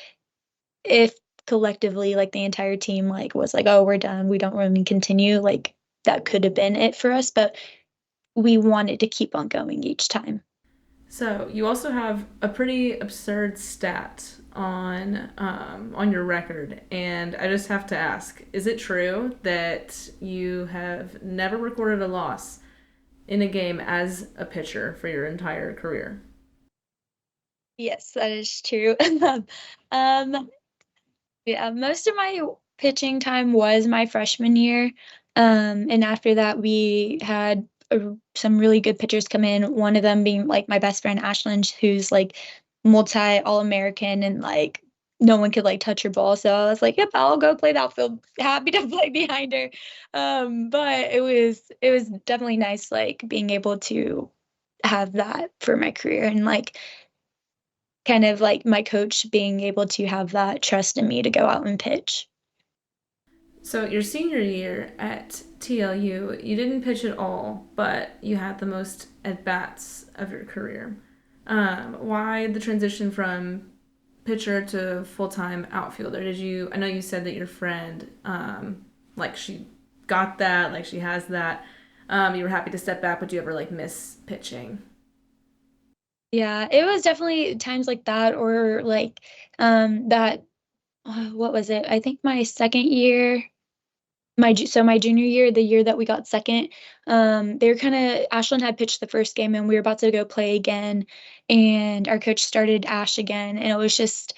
if collectively like the entire team like was like, oh, we're done, we don't really continue, like that could have been it for us, but we wanted to keep on going each time. So you also have a pretty absurd stat on your record, and I just have to ask: is it true that you have never recorded a loss in a game as a pitcher for your entire career? Yes, that is true. um yeah, most of my pitching time was my freshman year, and after that we had some really good pitchers come in, one of them being like my best friend Ashland, who's like multi all-American, and like no one could like touch her ball, so I was like, yep, I'll go play the outfield, happy to play behind her. But it was definitely nice like being able to have that for my career, and like kind of like my coach being able to have that trust in me to go out and pitch. So your senior year at TLU, you didn't pitch at all, but you had the most at bats of your career. Why the transition from pitcher to full time outfielder? I know you said that your friend, like she got that, like she has that. You were happy to step back, but do you ever like miss pitching? Yeah, it was definitely times like that, or like that what was it? I think my second year, my junior year, the year that we got second, they were kind of Ashland had pitched the first game and we were about to go play again, and our coach started Ash again, and it was just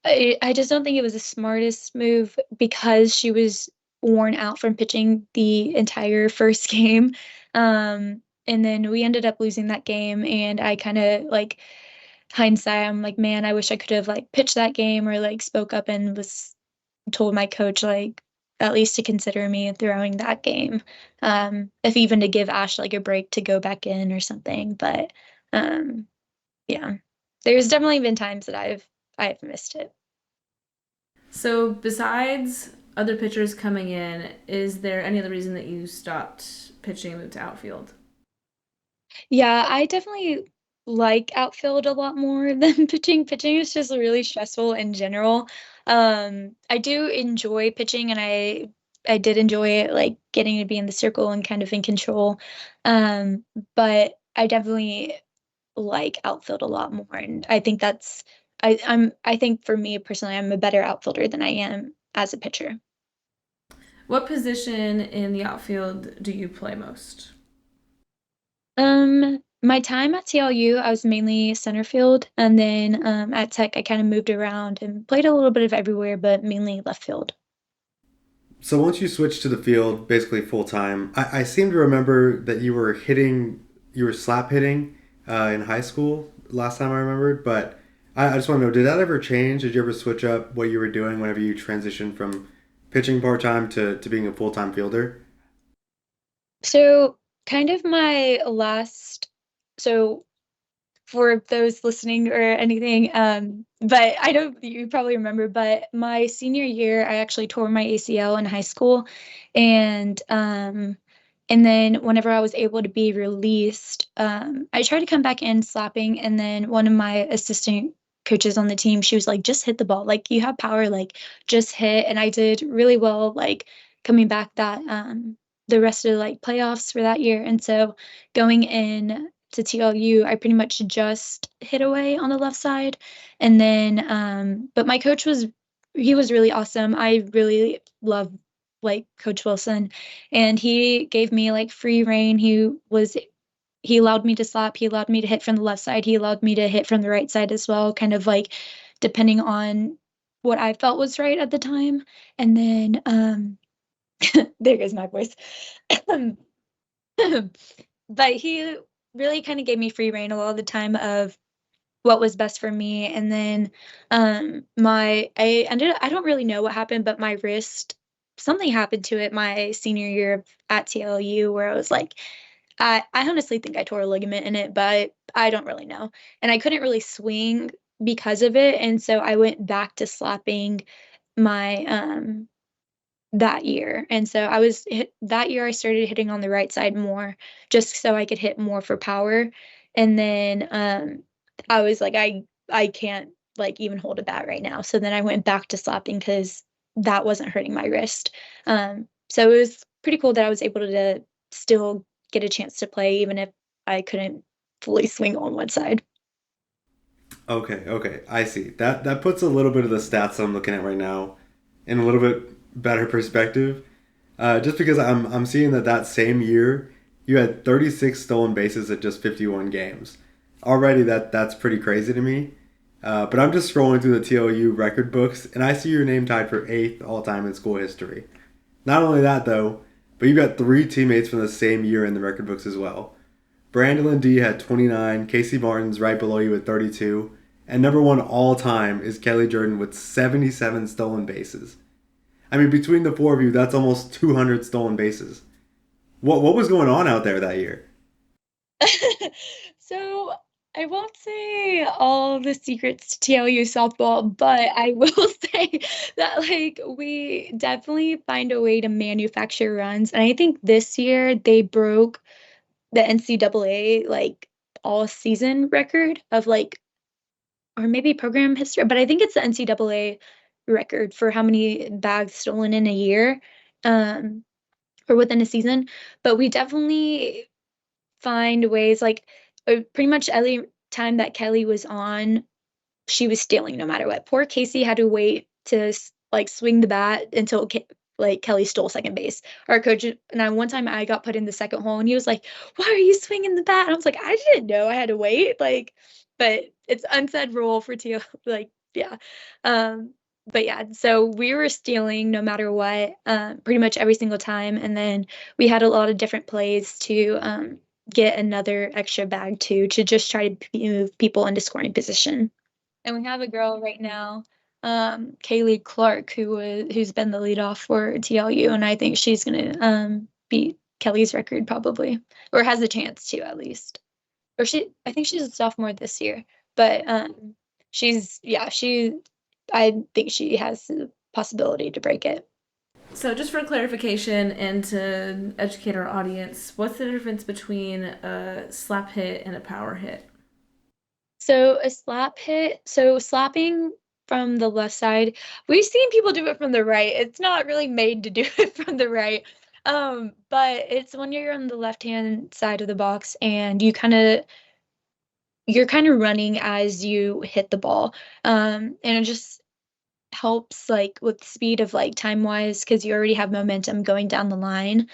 I just don't think it was the smartest move because she was worn out from pitching the entire first game. And then we ended up losing that game, and I kind of like hindsight, I'm like, man, I wish I could have like pitched that game or like spoke up and was told my coach like at least to consider me throwing that game. If even to give Ash like a break to go back in or something. But um, yeah, there's definitely been times that I've missed it. So besides other pitchers coming in, is there any other reason that you stopped pitching and moved to outfield? Yeah, I definitely like outfield a lot more than pitching. Pitching is just really stressful in general. I do enjoy pitching, and I did enjoy it, like getting to be in the circle and kind of in control. But I definitely like outfield a lot more, and I think I think for me personally, I'm a better outfielder than I am as a pitcher. What position in the outfield do you play most? My time at TLU, I was mainly center field, and then at Tech, I kind of moved around and played a little bit of everywhere, but mainly left field. So once you switched to the field, basically full time, I seem to remember that you were slap hitting in high school last time I remembered. But I just want to know, did that ever change? Did you ever switch up what you were doing whenever you transitioned from pitching part time to being a full time fielder? So, kind of my last, so for those listening or anything, but I don't, you probably remember, but my senior year, I actually tore my ACL in high school, and and then whenever I was able to be released, I tried to come back in slapping, and then one of my assistant coaches on the team, she was like, just hit the ball, like you have power, like just hit, and I did really well, like coming back that the rest of the like playoffs for that year, and so going in to TLU, I pretty much just hit away on the left side. And then, but my coach he was really awesome. I really love like Coach Wilson, and he gave me like free reign. He allowed me to slap. He allowed me to hit from the left side. He allowed me to hit from the right side as well, kind of like depending on what I felt was right at the time. And then, there goes my voice. But really kind of gave me free reign a lot of the time of what was best for me. And then I don't really know what happened, but my wrist, something happened to it my senior year at TLU where I was like, I honestly think I tore a ligament in it, but I don't really know. And I couldn't really swing because of it. And so I went back to slapping my that year. And so that year I started hitting on the right side more just so I could hit more for power. And then I was like I can't like even hold a bat right now. So then I went back to slapping cuz that wasn't hurting my wrist. So it was pretty cool that I was able to still get a chance to play even if I couldn't fully swing on one side. Okay, I see. That puts a little bit of the stats I'm looking at right now in a little bit better perspective. Just because I'm seeing that same year you had 36 stolen bases at just 51 games. Already that's pretty crazy to me. But I'm just scrolling through the TLU record books and I see your name tied for 8th all time in school history. Not only that though, but you've got 3 teammates from the same year in the record books as well. Brandon D had 29, Casey Martin's right below you at 32, and number 1 all time is Kelly Jordan with 77 stolen bases. I mean, between the 4 of you, that's almost 200 stolen bases. What was going on out there that year? So I won't say all the secrets to TLU softball, but I will say that like we definitely find a way to manufacture runs. And I think this year they broke the NCAA like all season record of like or maybe program history, but I think it's the NCAA record for how many bags stolen in a year, um, or within a season. But we definitely find ways like pretty much every time that Kelly was on, she was stealing no matter what. Poor Casey had to wait to like swing the bat until like Kelly stole second base. Our coach and I one time I got put in the second hole and he was like, "Why are you swinging the bat?" And I was like, "I didn't know I had to wait." Like, but it's unsaid rule for TL. Like, yeah. But yeah, so we were stealing no matter what, pretty much every single time, and then we had a lot of different plays to get another extra bag too to just try to move people into scoring position. And we have a girl right now, Kaylee Clark, who's been the leadoff for TLU, and I think she's gonna beat Kelly's record probably, or has a chance to at least. I think she's a sophomore this year, but I think she has the possibility to break it. So, just for clarification and to educate our audience, what's the difference between a slap hit and a power hit? So a slap hit, so slapping from the left side, we've seen people do it from the right. It's not really made to do it from the right. But it's when you're on the left-hand side of the box and you're kind of running as you hit the ball. And it just helps like with speed of like time wise because you already have momentum going down the line.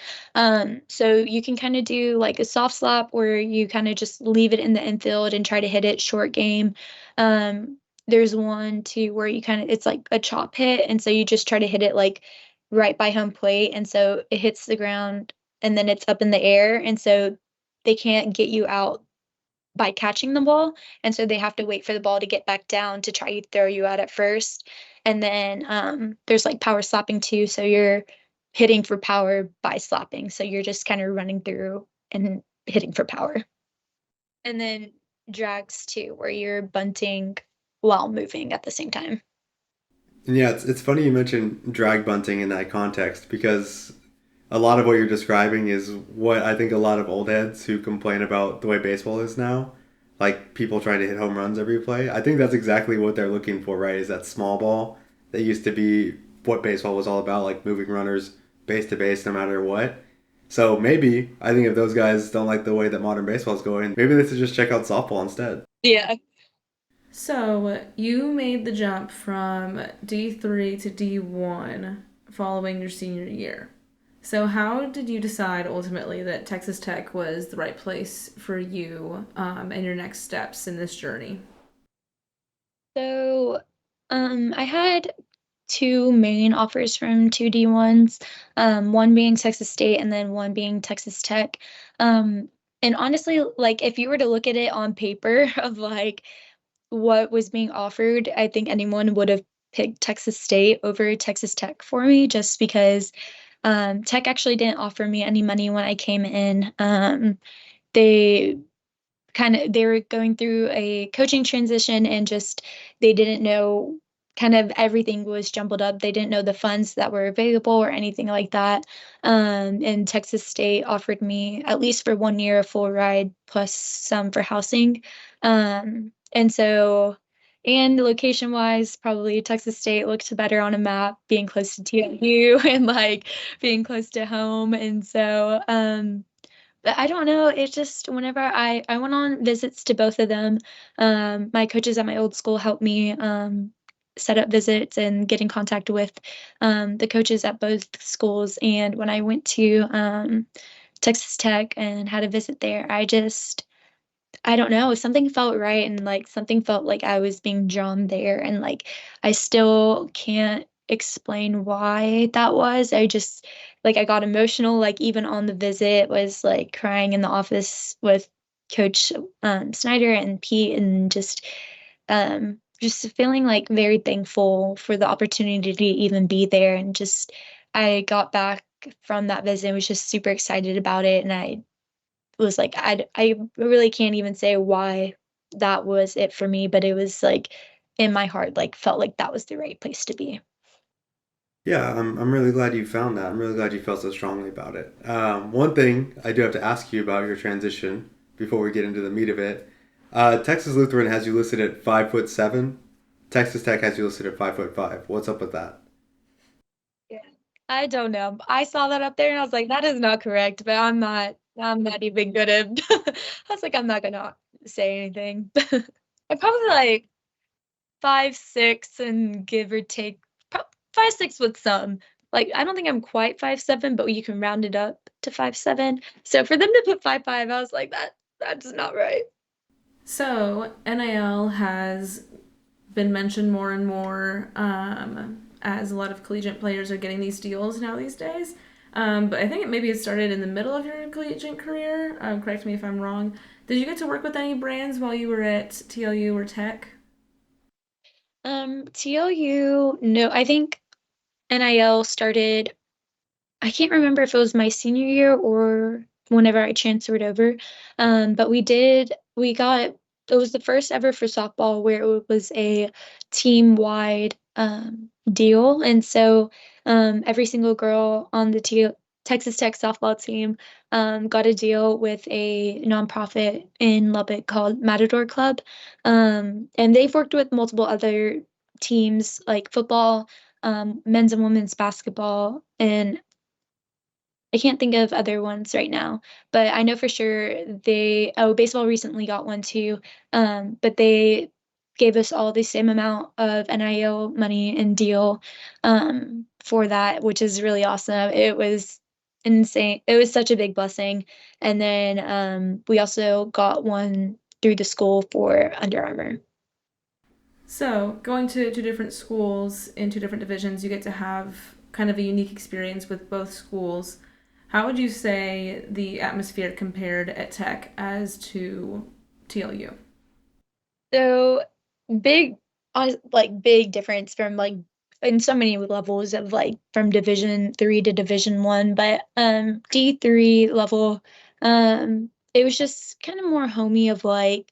So you can kind of do like a soft slap where you kind of just leave it in the infield and try to hit it short game. There's one too where you kind of it's like a chop hit and so you just try to hit it like right by home plate and so it hits the ground and then it's up in the air and so they can't get you out by catching the ball. And so they have to wait for the ball to get back down to try to throw you out at first. And then there's like power slapping too. So you're hitting for power by slapping. So you're just kind of running through and hitting for power. And then drags too, where you're bunting while moving at the same time. Yeah, it's funny you mentioned drag bunting in that context because a lot of what you're describing is what I think a lot of old heads who complain about the way baseball is now, like people trying to hit home runs every play. I think that's exactly what they're looking for, right? Is that small ball that used to be what baseball was all about, like moving runners base to base no matter what. So maybe, I think if those guys don't like the way that modern baseball is going, maybe they should just check out softball instead. Yeah. So, you made the jump from D3 to D1 following your senior year. So, how did you decide ultimately that Texas Tech was the right place for you and your next steps in this journey? So I had two main offers from two D1s, one being Texas State and then one being Texas Tech. Um, And honestly, like if you were to look at it on paper of like what was being offered, I think anyone would have picked Texas State over Texas Tech for me just because Tech actually didn't offer me any money when I came in. They they were going through a coaching transition and just they didn't know, kind of everything was jumbled up. They didn't know the funds that were available or anything like that. And Texas State offered me, at least for 1 year, a full ride plus some for housing. And so, and location wise, probably Texas State looked better on a map, being close to TSU and like being close to home. And so, but I don't know. It's just whenever I went on visits to both of them, my coaches at my old school helped me set up visits and get in contact with the coaches at both schools. And when I went to Texas Tech and had a visit there, I don't know, something felt right and like something felt like I was being drawn there. And like I still can't explain why that was. I just like I got emotional, like even on the visit, was like crying in the office with Coach Snyder and Pete, and just feeling like very thankful for the opportunity to even be there. And just I got back from that visit and was just super excited about it. And I was like, I really can't even say why that was it for me, but it was like in my heart, like felt like that was the right place to be. Yeah, I'm really glad you found that. I'm really glad you felt so strongly about it. One thing I do have to ask you about your transition before we get into the meat of it. Texas Lutheran has you listed at 5'7". Texas Tech has you listed at 5'5". What's up with that? Yeah. I don't know. I saw that up there and I was like, that is not correct, but I'm not even good at I was like, I'm not gonna say anything. I'm probably like 5'6" and give or take 5'6" with some. Like I don't think I'm quite 5'7", but you can round it up to 5'7". So for them to put 5'5", I was like, that's not right. So NIL has been mentioned more and more as a lot of collegiate players are getting these deals now these days. But I think maybe it started in the middle of your collegiate career. Correct me if I'm wrong. Did you get to work with any brands while you were at TLU or Tech? TLU, no, I think NIL started, I can't remember if it was my senior year or whenever I transferred over. But we got, it was the first ever for softball where it was a team-wide deal. And so every single girl on the Texas Tech softball team got a deal with a nonprofit in Lubbock called Matador Club. And they've worked with multiple other teams like football, men's and women's basketball, and I can't think of other ones right now, but I know for sure baseball recently got one too. But they gave us all the same amount of NIL money and deal for that, which is really awesome. It was insane. It was such a big blessing. And then we also got one through the school for Under Armour. So, going to two different schools in two different divisions, you get to have kind of a unique experience with both schools. How would you say the atmosphere compared at Tech as to TLU? So big, like big difference from like in so many levels of like from Division 3 to Division 1, but D3 level, it was just kind of more homey of like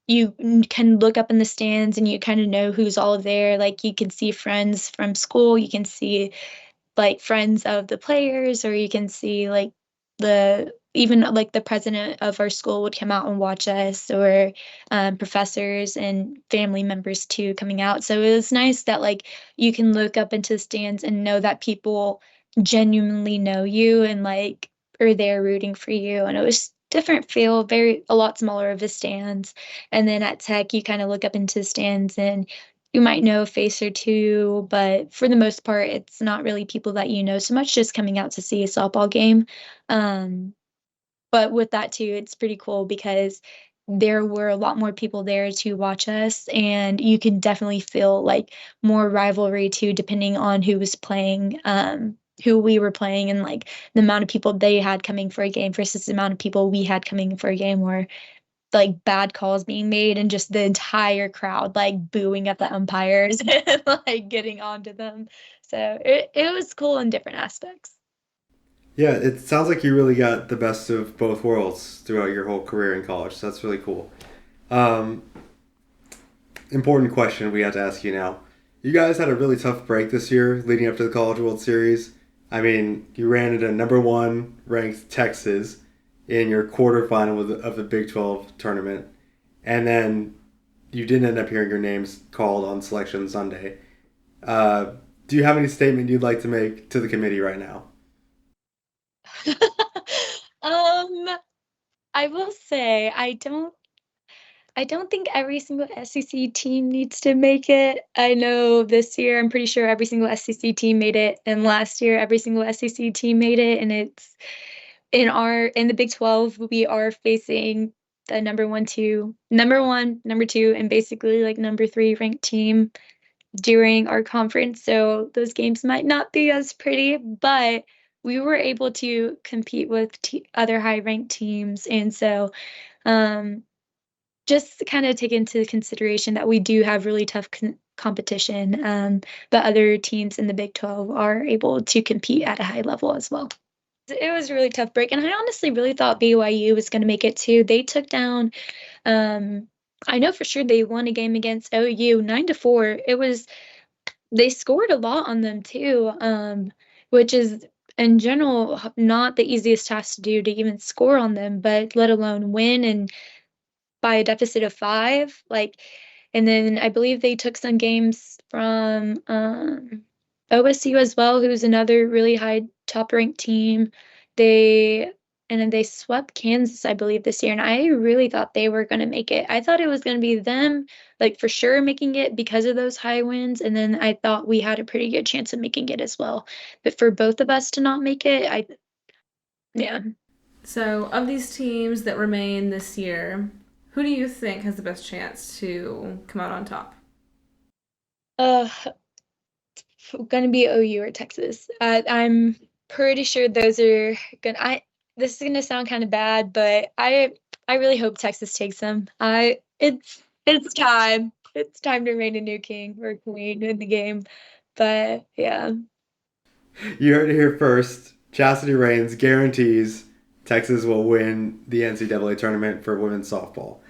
you can look up in the stands and you kind of know who's all there. Like you can see friends from school, you can see like friends of the players, or you can see like the even like the president of our school would come out and watch us, or professors and family members too coming out. So it was nice that like you can look up into the stands and know that people genuinely know you and like are there rooting for you. And it was different feel, very a lot smaller of the stands. And then at Tech, you kind of look up into the stands and you might know a face or two, but for the most part, it's not really people that you know so much, just coming out to see a softball game. Um, but with that too, it's pretty cool because there were a lot more people there to watch us, and you can definitely feel like more rivalry too, depending on who was playing. who we were playing and like the amount of people they had coming for a game versus the amount of people we had coming for a game, or like bad calls being made and just the entire crowd like booing at the umpires and like getting onto them. So it was cool in different aspects. Yeah, it sounds like you really got the best of both worlds throughout your whole career in college. So that's really cool. Um, Important question we have to ask you now. You guys had a really tough break this year leading up to the College World Series. I mean, you ran into number 1 ranked Texas in your quarterfinal of the Big 12 tournament. And then you didn't end up hearing your names called on Selection Sunday. Do you have any statement you'd like to make to the committee right now? I will say I don't think every single SEC team needs to make it. I know this year I'm pretty sure every single SEC team made it, and last year every single SEC team made it, and it's in the Big 12 we are facing the number 1, number 2, and basically like number 3 ranked team during our conference. So those games might not be as pretty, but we were able to compete with other high ranked teams, and so um just to kind of take into consideration that we do have really tough competition, but other teams in the Big 12 are able to compete at a high level as well. It was a really tough break, and I honestly really thought BYU was going to make it too. They took down, I know for sure they won a game against OU 9-4. They scored a lot on them too, which is in general not the easiest task to do to even score on them, but let alone win and by a deficit of 5, like, and then I believe they took some games from OSU as well, who's another really high top-ranked team. They and then they swept Kansas, I believe, this year, and I really thought they were gonna make it. I thought it was gonna be them, like, for sure making it because of those high wins, and then I thought we had a pretty good chance of making it as well. But for both of us to not make it, yeah. So, of these teams that remain this year, who do you think has the best chance to come out on top? Uh, gonna be OU or Texas. I'm pretty sure those are gonna. This is gonna sound kind of bad, but I really hope Texas takes them. It's time. It's time to reign a new king or queen in the game. But yeah. You heard it here first. Chassety Reigns guarantees Texas will win the NCAA tournament for women's softball.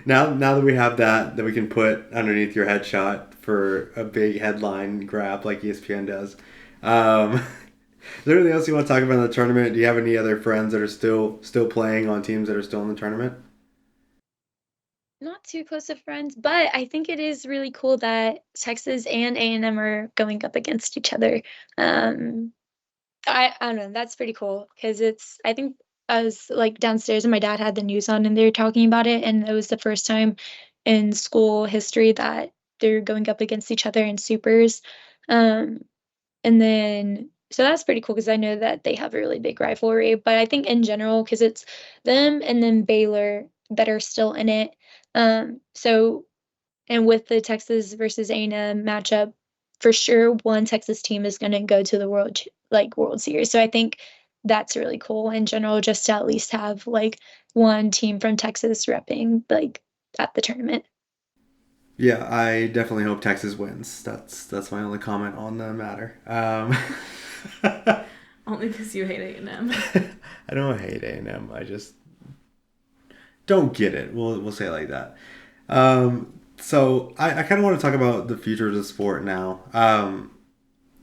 Now that we have that we can put underneath your headshot for a big headline grab like ESPN does. Is there anything else you want to talk about in the tournament? Do you have any other friends that are still playing on teams that are still in the tournament? Not too close of friends, but I think it is really cool that Texas and A&M are going up against each other. I don't know, that's pretty cool because I think I was like downstairs and my dad had the news on and they were talking about it, and it was the first time in school history that they're going up against each other in supers. Um, and then so that's pretty cool because I know that they have a really big rivalry, but I think in general, because it's them and then Baylor that are still in it. So and with the Texas versus A&M matchup, for sure one Texas team is going to go to the World Series. So I think that's really cool in general, just to at least have like one team from Texas repping like at the tournament. Yeah, I definitely hope Texas wins. That's my only comment on the matter. Only because you hate A&M. I don't hate A&M. I just don't get it. We'll say it like that. So I kind of want to talk about the future of the sport now.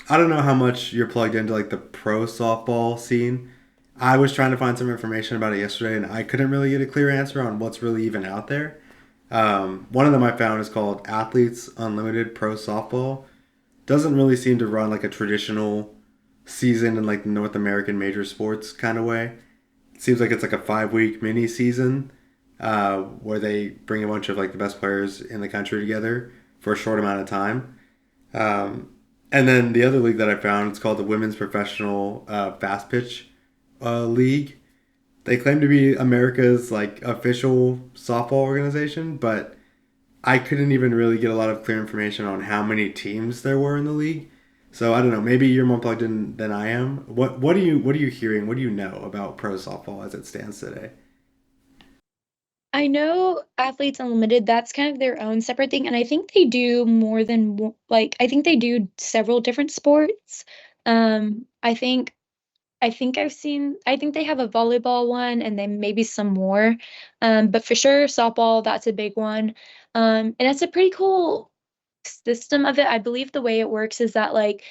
I don't know how much you're plugged into like the pro softball scene. I was trying to find some information about it yesterday, and I couldn't really get a clear answer on what's really even out there. One of them I found is called Athletes Unlimited Pro Softball. Doesn't really seem to run like a traditional season in like the North American major sports kind of way. It seems like it's like a 5-week mini season where they bring a bunch of like the best players in the country together for a short amount of time. And then the other league that I found, it's called the Women's Professional Fast Pitch League. They claim to be America's like official softball organization, but I couldn't even really get a lot of clear information on how many teams there were in the league. So I don't know. Maybe you're more plugged in than I am. What are you hearing? What do you know about pro softball as it stands today? I know Athletes Unlimited, that's kind of their own separate thing, and I think they do more than like I think they do several different sports. Um, I think I think they have a volleyball one and then maybe some more. But for sure softball, that's a big one. And it's a pretty cool system of it. I believe the way it works is that like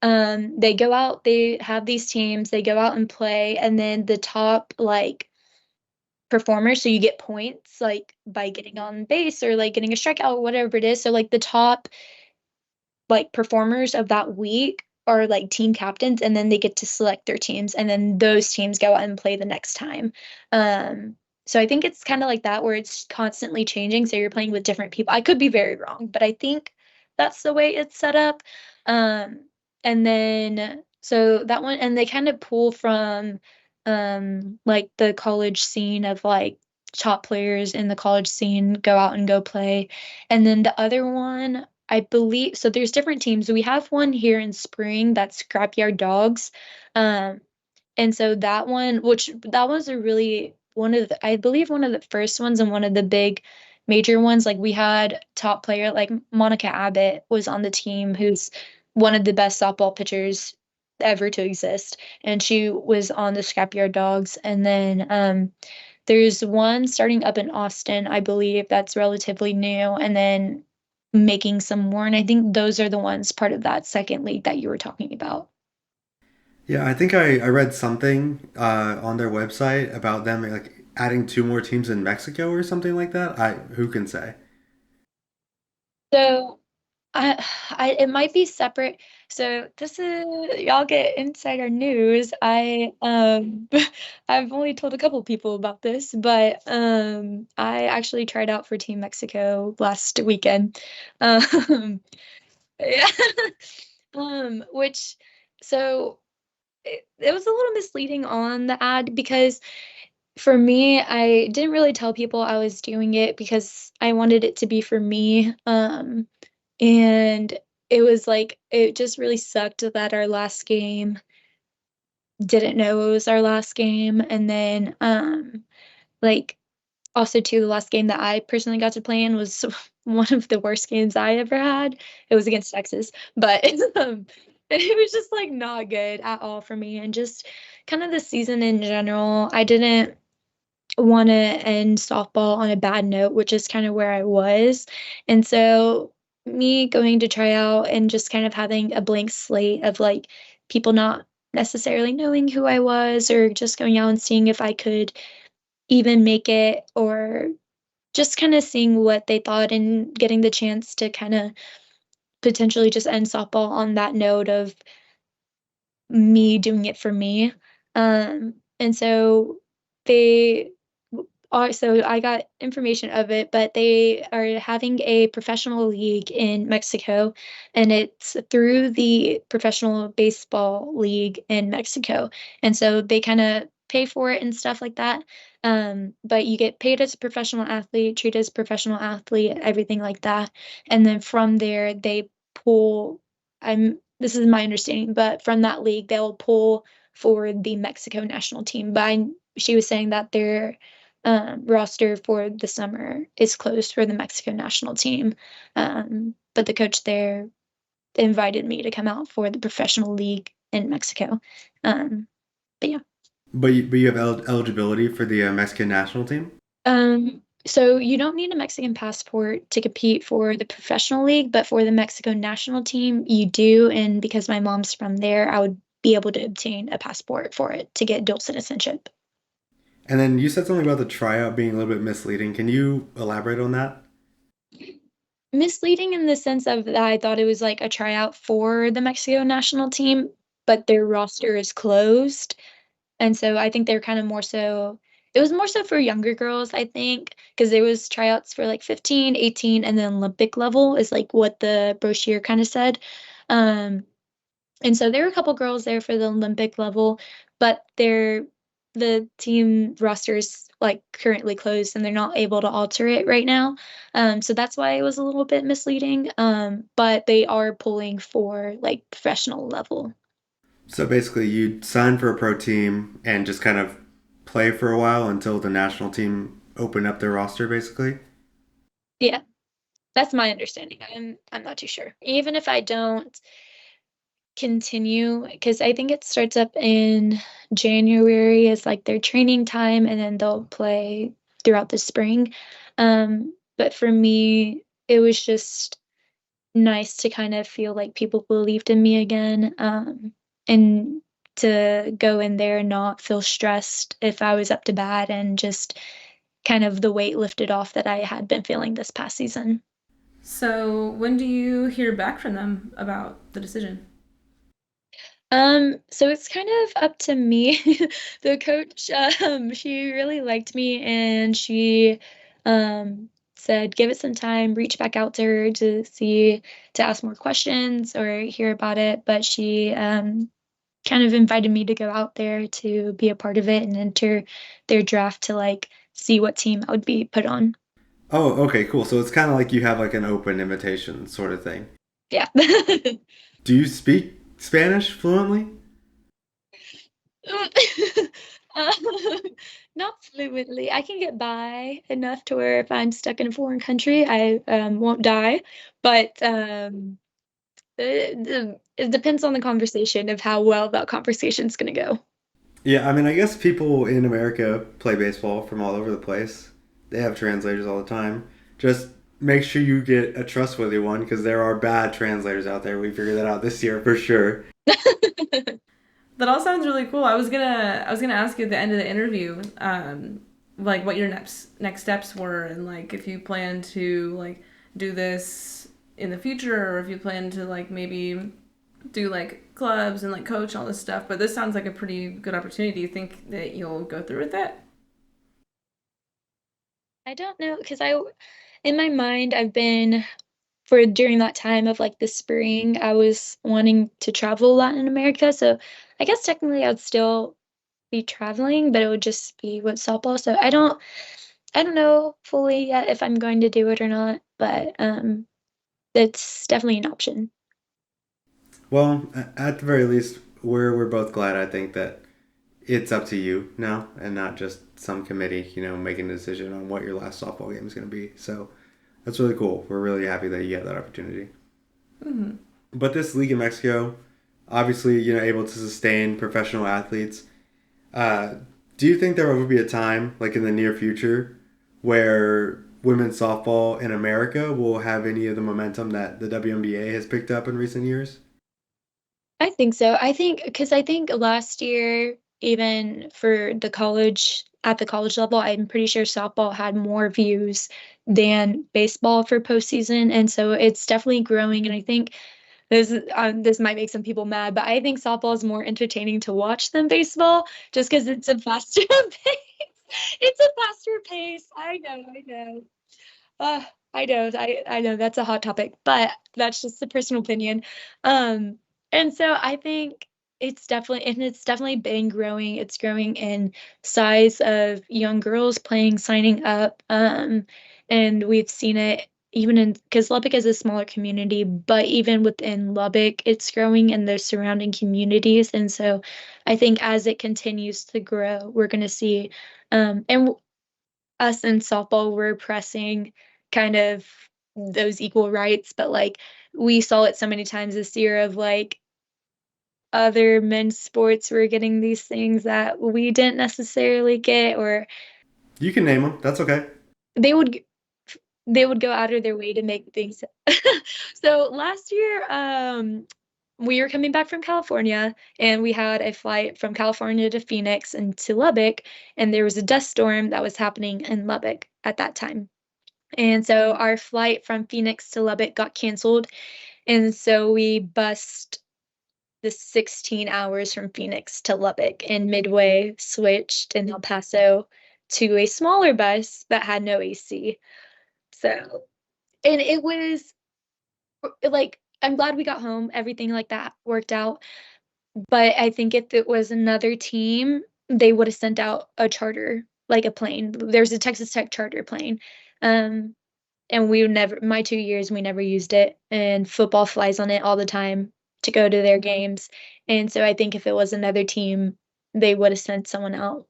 they go out, they have these teams, they go out and play, and then the top like performers, so you get points like by getting on base or like getting a strikeout or whatever it is. So like the top like performers of that week are like team captains, and then they get to select their teams, and then those teams go out and play the next time. So I think it's kind of like that where it's constantly changing, so you're playing with different people. I could be very wrong, but I think that's the way it's set up. um and then so that one, and they kind of pull from like the college scene of like top players in the college scene go out and go play. And then the other one, I believe, so there's different teams. We have one here in spring that's Scrapyard Dogs. Um, and so that one, which that was a really one of the, I believe one of the first ones and one of the big major ones. Like we had top player like Monica Abbott was on the team, who's one of the best softball pitchers ever to exist. And she was on the Scrapyard Dogs. And then there's one starting up in Austin, I believe, that's relatively new, and then making some more. And I think those are the ones part of that second league that you were talking about. Yeah, I think I read something on their website about them like adding two more teams in Mexico or something like that. I who can say? So it might be separate. So this is y'all get insider news. I've only told a couple people about this, but I actually tried out for Team Mexico last weekend. Um yeah. Which so it was a little misleading on the ad because for me, I didn't really tell people I was doing it because I wanted it to be for me. And it was like it just really sucked that our last game didn't know it was our last game. And then like also too, the last game that I personally got to play in was one of the worst games I ever had. It was against Texas, but it was just like not good at all for me. And just kind of the season in general, I didn't want to end softball on a bad note, which is kind of where I was. And so me going to try out and just kind of having a blank slate of like people not necessarily knowing who I was, or just going out and seeing if I could even make it, or just kind of seeing what they thought and getting the chance to kind of potentially just end softball on that note of me doing it for me. And so they are, so I got information of it, but they are having a professional league in Mexico, and it's through the Professional Baseball League in Mexico. And so they kind of pay for it and stuff like that. But you get paid as a professional athlete, treated as a professional athlete, everything like that. And then from there, they pull, this is my understanding, but from that league, they'll pull for the Mexico national team. But she was saying that their roster for the summer is closed for the Mexico national team. But the coach there invited me to come out for the professional league in Mexico. But yeah. But you have eligibility for the Mexican national team. So you don't need a Mexican passport to compete for the professional league, but for the Mexico national team, you do. And because my mom's from there, I would be able to obtain a passport for it to get dual citizenship. And then you said something about the tryout being a little bit misleading. Can you elaborate on that? Misleading in the sense of that I thought it was like a tryout for the Mexico national team, but their roster is closed. And so I think they're kind of more so, it was more so for younger girls, I think, because there was tryouts for like 15, 18, and then Olympic level is like what the brochure kind of said. Um, and so there were a couple girls there for the Olympic level, but they're the team roster is like currently closed and they're not able to alter it right now. So that's why it was a little bit misleading. But they are pulling for like professional level. So basically, you sign for a pro team and just kind of play for a while until the national team open up their roster, basically. Yeah, that's my understanding. I'm not too sure. Even if I don't continue, because I think it starts up in January is like their training time, and then they'll play throughout the spring. But for me, it was just nice to kind of feel like people believed in me again, and to go in there and not feel stressed if I was up to bat, and just kind of the weight lifted off that I had been feeling this past season. So when do you hear back from them about the decision? So it's kind of up to me. The coach, she really liked me, and she said give it some time, reach back out to her to ask more questions or hear about it. But she kind of invited me to go out there to be a part of it and enter their draft to like see what team I would be put on. Oh, okay, cool. So it's kind of like you have like an open invitation sort of thing. Yeah. Do you speak Spanish fluently? Uh, Not fluently. I can get by enough to where if I'm stuck in a foreign country, I won't die. But it depends on the conversation of how well that conversation's gonna go. Yeah, I mean, I guess people in America play baseball from all over the place. They have translators all the time. Just make sure you get a trustworthy one because there are bad translators out there. We figured that out this year for sure. That all sounds really cool. I was gonna ask you at the end of the interview, like what your next steps were, and like if you plan to like do this in the future, or if you plan to like maybe do like clubs and like coach all this stuff. But this sounds like a pretty good opportunity. Do you think that you'll go through with it? I don't know, because in my mind, I've been for during that time of like the spring, I was wanting to travel Latin America. So I guess technically I'd still be traveling, but it would just be with softball. So I don't know fully yet if I'm going to do it or not, but it's definitely an option. Well, at the very least, we're both glad. I think that it's up to you now, and not just some committee, making a decision on what your last softball game is going to be. So that's really cool. We're really happy that you have that opportunity. Mm-hmm. But this league in Mexico, obviously, able to sustain professional athletes. Uh, do you think there will be a time, like in the near future, where women's softball in America will have any of the momentum that the WNBA has picked up in recent years? I think so. I think last year, even for at the college level, I'm pretty sure softball had more views than baseball for postseason. And so it's definitely growing. And I think this might make some people mad, but I think softball is more entertaining to watch than baseball just because it's a faster pace. It's a faster pace. I know, I know. Uh, I know that's a hot topic, but that's just a personal opinion. Um, and so I think it's definitely been growing. It's growing in size of young girls playing, signing up. And we've seen it even in because Lubbock is a smaller community, but even within Lubbock, it's growing in the surrounding communities. And so I think as it continues to grow, we're going to see, and us in softball were pressing kind of those equal rights, but like we saw it so many times this year of like other men's sports were getting these things that we didn't necessarily get, or You can name them. That's okay. they would they would go out of their way to make things. So last year, we were coming back from California, and we had a flight from California to Phoenix and to Lubbock, and there was a dust storm that was happening in Lubbock at that time. And so our flight from Phoenix to Lubbock got canceled. And so we bussed the 16 hours from Phoenix to Lubbock, and midway switched in El Paso to a smaller bus that had no AC. So, and it was like, I'm glad we got home. Everything like that worked out. But I think if it was another team they would have sent out a charter, like a plane. There's a Texas Tech charter plane. And my 2 years, we never used it. And football flies on it all the time to go to their games. And so I think if it was another team, they would have sent someone out.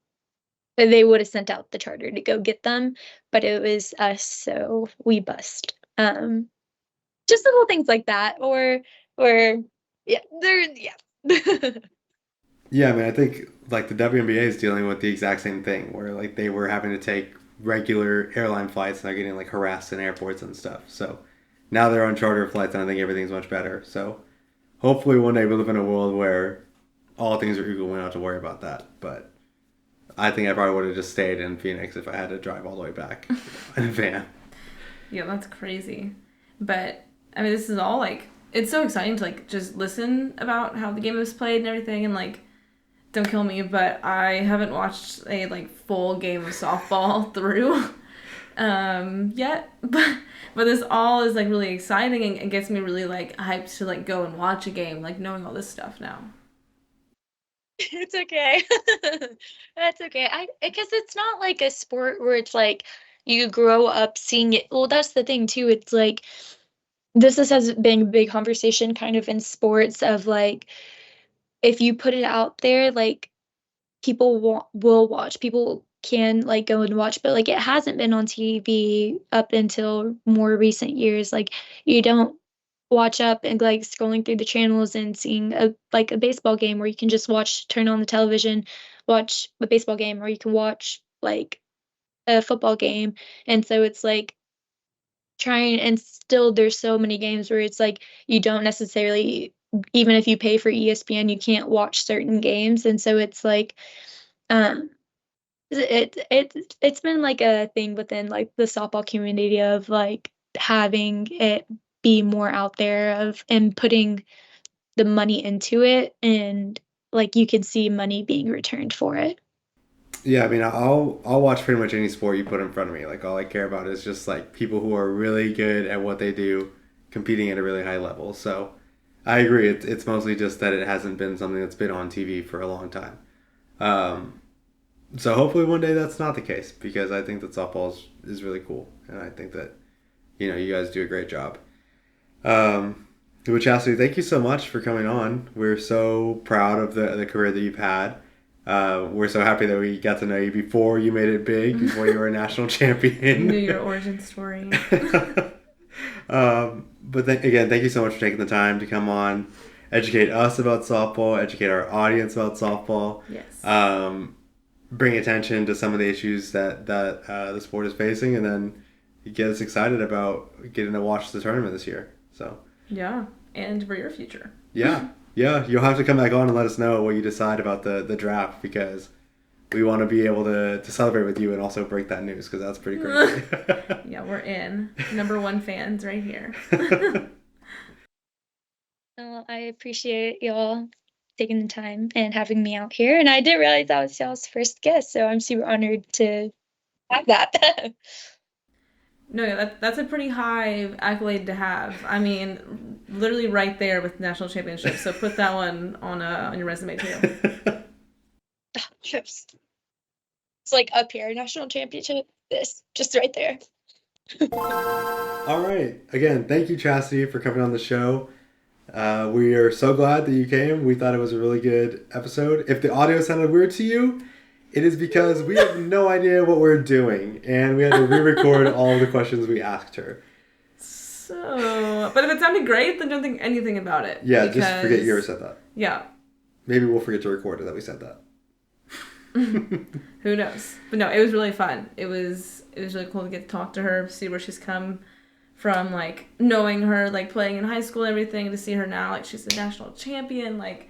They would have sent out the charter to go get them, but it was us, so we bust. Just little things like that, or yeah, yeah. Yeah, I mean, I think like the WNBA is dealing with the exact same thing, where like they were having to take regular airline flights and they're getting like harassed in airports and stuff. So now they're on charter flights, and I think everything's much better. So hopefully one day we live in a world where all things are equal. We don't have to worry about that. But I think I probably would have just stayed in Phoenix if I had to drive all the way back in a van. Yeah, that's crazy. But I mean, this is all like, it's so exciting to like just listen about how the game was played and everything, and like, don't kill me, but I haven't watched a like full game of softball through yet. But this all is like really exciting, and it gets me really like hyped to like go and watch a game, like knowing all this stuff now. It's okay. That's okay. Because it's not like a sport where it's like you grow up seeing it. Well, that's the thing too. It's like has been a big conversation kind of in sports of like, if you put it out there, like people will watch. People can like go and watch, but like it hasn't been on TV up until more recent years. Like you don't watch up and like scrolling through the channels and seeing a baseball game where you can just turn on the television, watch a baseball game, or you can watch like a football game. And so it's like trying, and still there's so many games where it's like you don't necessarily, even if you pay for ESPN, you can't watch certain games. And so it's like it's been like a thing within like the softball community of like having it be more out there of and putting the money into it, and like you can see money being returned for it. Yeah, I mean, I'll watch pretty much any sport you put in front of me. Like all I care about is just like people who are really good at what they do, competing at a really high level. So I agree. It's mostly just that it hasn't been something that's been on TV for a long time. So hopefully one day that's not the case, because I think that softball is really cool, and I think that you guys do a great job. But Chassety, thank you so much for coming on. We're so proud of the career that you've had. We're so happy that we got to know you before you made it big, before you were a national champion. Knew your origin story. But again, thank you so much for taking the time to come on, educate us about softball, educate our audience about softball. Yes. Bring attention to some of the issues that the sport is facing, and then get us excited about getting to watch the tournament this year. So yeah, and for your future. Yeah, you'll have to come back on and let us know what you decide about the draft, because we want to be able to celebrate with you and also break that news, because that's pretty crazy. Yeah, we're in. #1 fans right here. Well, I appreciate y'all taking the time and having me out here, and I didn't realize I was y'all's first guest, so I'm super honored to have that. No, that's a pretty high accolade to have. I mean, literally right there with national championships. So put that one on your resume too. It's like up here, national championship. This just right there. All right. Again, thank you, Chassety, for coming on the show. We are so glad that you came. We thought it was a really good episode. If the audio sounded weird to you, it is because we have no idea what we're doing, and we had to re-record all the questions we asked her. So, but if it sounded great, then don't think anything about it. Yeah, just forget you ever said that. Yeah. Maybe we'll forget to record it that we said that. Who knows? But no, it was really fun. It was really cool to get to talk to her, see where she's come from, like knowing her, like playing in high school and everything, to see her now, like she's a national champion, like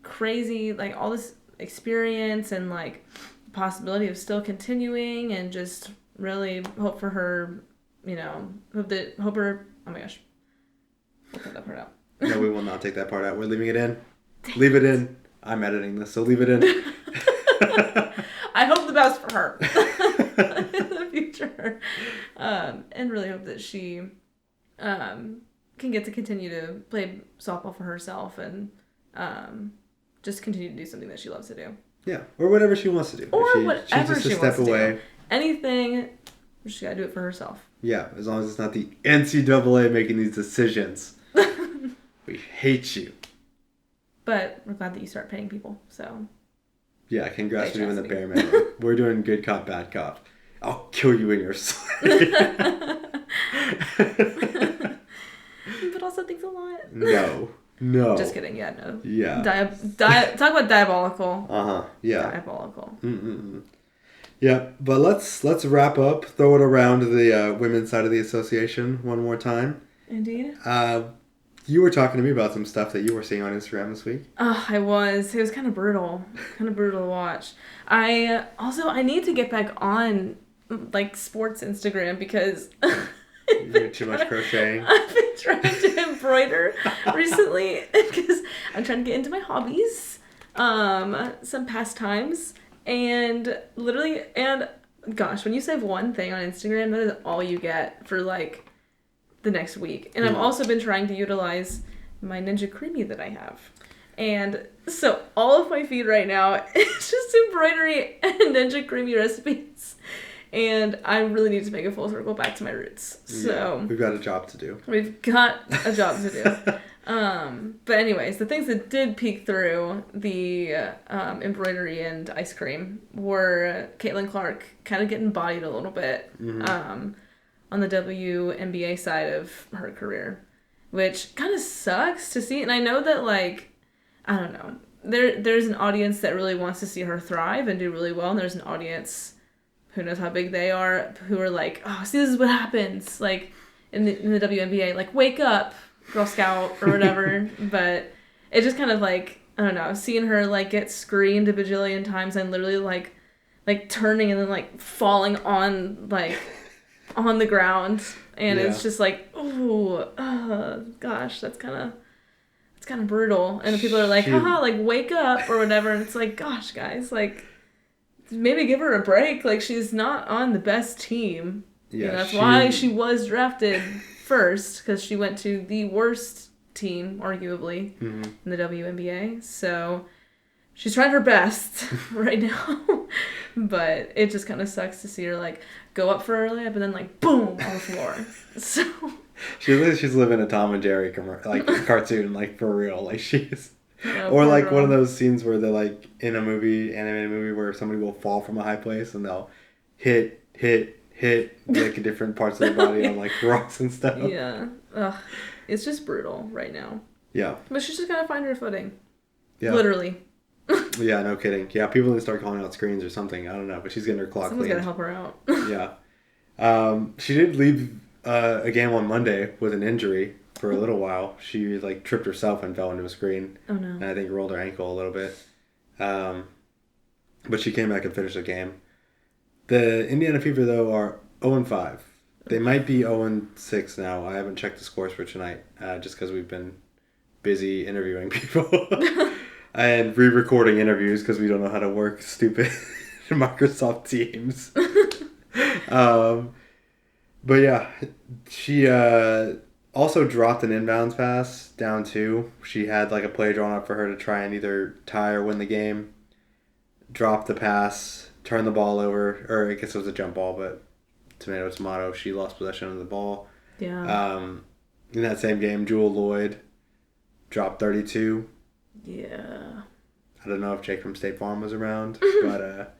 crazy, like all this experience and like the possibility of still continuing, and just really hope for her, hope her, oh my gosh, we'll cut that part out. No, we will not take that part out. We're leaving it in. Leave it in. I'm editing this, so leave it in. I hope the best for her in the future, and really hope that she can get to continue to play softball for herself, and just continue to do something that she loves to do. Yeah, or whatever she wants to do. Or whatever she wants to do. Anything, she's got to do it for herself. Yeah, as long as it's not the NCAA making these decisions. We hate you. But we're glad that you start paying people, so. Yeah, congrats for doing the bare minimum. We're doing good cop, bad cop. I'll kill you in your sleep. But also thanks a lot. No. Just kidding. Yeah, no. Yeah. Talk about diabolical. Yeah. Diabolical. Yeah, but let's wrap up. Throw it around to the women's side of the association one more time. Indeed. You were talking to me about some stuff that you were seeing on Instagram this week. I was. It was kind of brutal. Kind of brutal to watch. I need to get back on like sports Instagram because You do too much crocheting. I've been trying to embroider recently because I'm trying to get into my hobbies, some pastimes, and gosh, when you save one thing on Instagram, that is all you get for like the next week. And I've also been trying to utilize my Ninja Creamy that I have. And so all of my feed right now is just embroidery and Ninja Creamy recipes. And I really need to make a full circle back to my roots. So we've got a job to do. We've got a job to do. But anyways, the things that did peek through the embroidery and ice cream were Caitlin Clark kind of getting bodied a little bit on the WNBA side of her career, which kind of sucks to see. And I know that, like, I don't know, there's an audience that really wants to see her thrive and do really well, and there's an audience, who knows how big they are, who are like, oh, see, this is what happens, like, in the WNBA, like, wake up, Girl Scout, or whatever. But it just kind of, like, I don't know, seeing her, like, get screened a bajillion times and literally, like turning and then, like, falling on, like, on the ground, and it's just like, oh, gosh, that's kind of brutal. And people are like, haha, like, wake up, or whatever, and it's like, gosh, guys, like, maybe give her a break. Like, she's not on the best team. Yeah, that's why she was drafted first, because she went to the worst team, arguably, in the WNBA. So she's trying her best right now. But it just kind of sucks to see her, like, go up for a layup and then, like, boom, on the floor. So she's living a Tom and Jerry cartoon, like, for real. Like, she's... Or like one of those scenes where they're like in a animated movie where somebody will fall from a high place and they'll hit like different parts of their body on like rocks and stuff. Yeah. Ugh. It's just brutal right now. Yeah. But she's just gotta find her footing. Yeah. Literally. Yeah, no kidding. Yeah, people need to start calling out screens or something. I don't know, but she's getting her clock cleaned. Someone's gotta help her out. Yeah. She did leave a game on Monday with an injury. For a little while, she like tripped herself and fell into a screen. Oh no! And I think rolled her ankle a little bit. But she came back and finished the game. The Indiana Fever though are 0-5. They might be 0-6 now. I haven't checked the scores for tonight, just because we've been busy interviewing people and re-recording interviews because we don't know how to work stupid Microsoft Teams. But yeah, she. Also dropped an inbounds pass down 2. She had like a play drawn up for her to try and either tie or win the game. Dropped the pass, turned the ball over, or I guess it was a jump ball, but tomato, she lost possession of the ball. Yeah. In that same game, Jewel Lloyd dropped 32. Yeah. I don't know if Jake from State Farm was around, but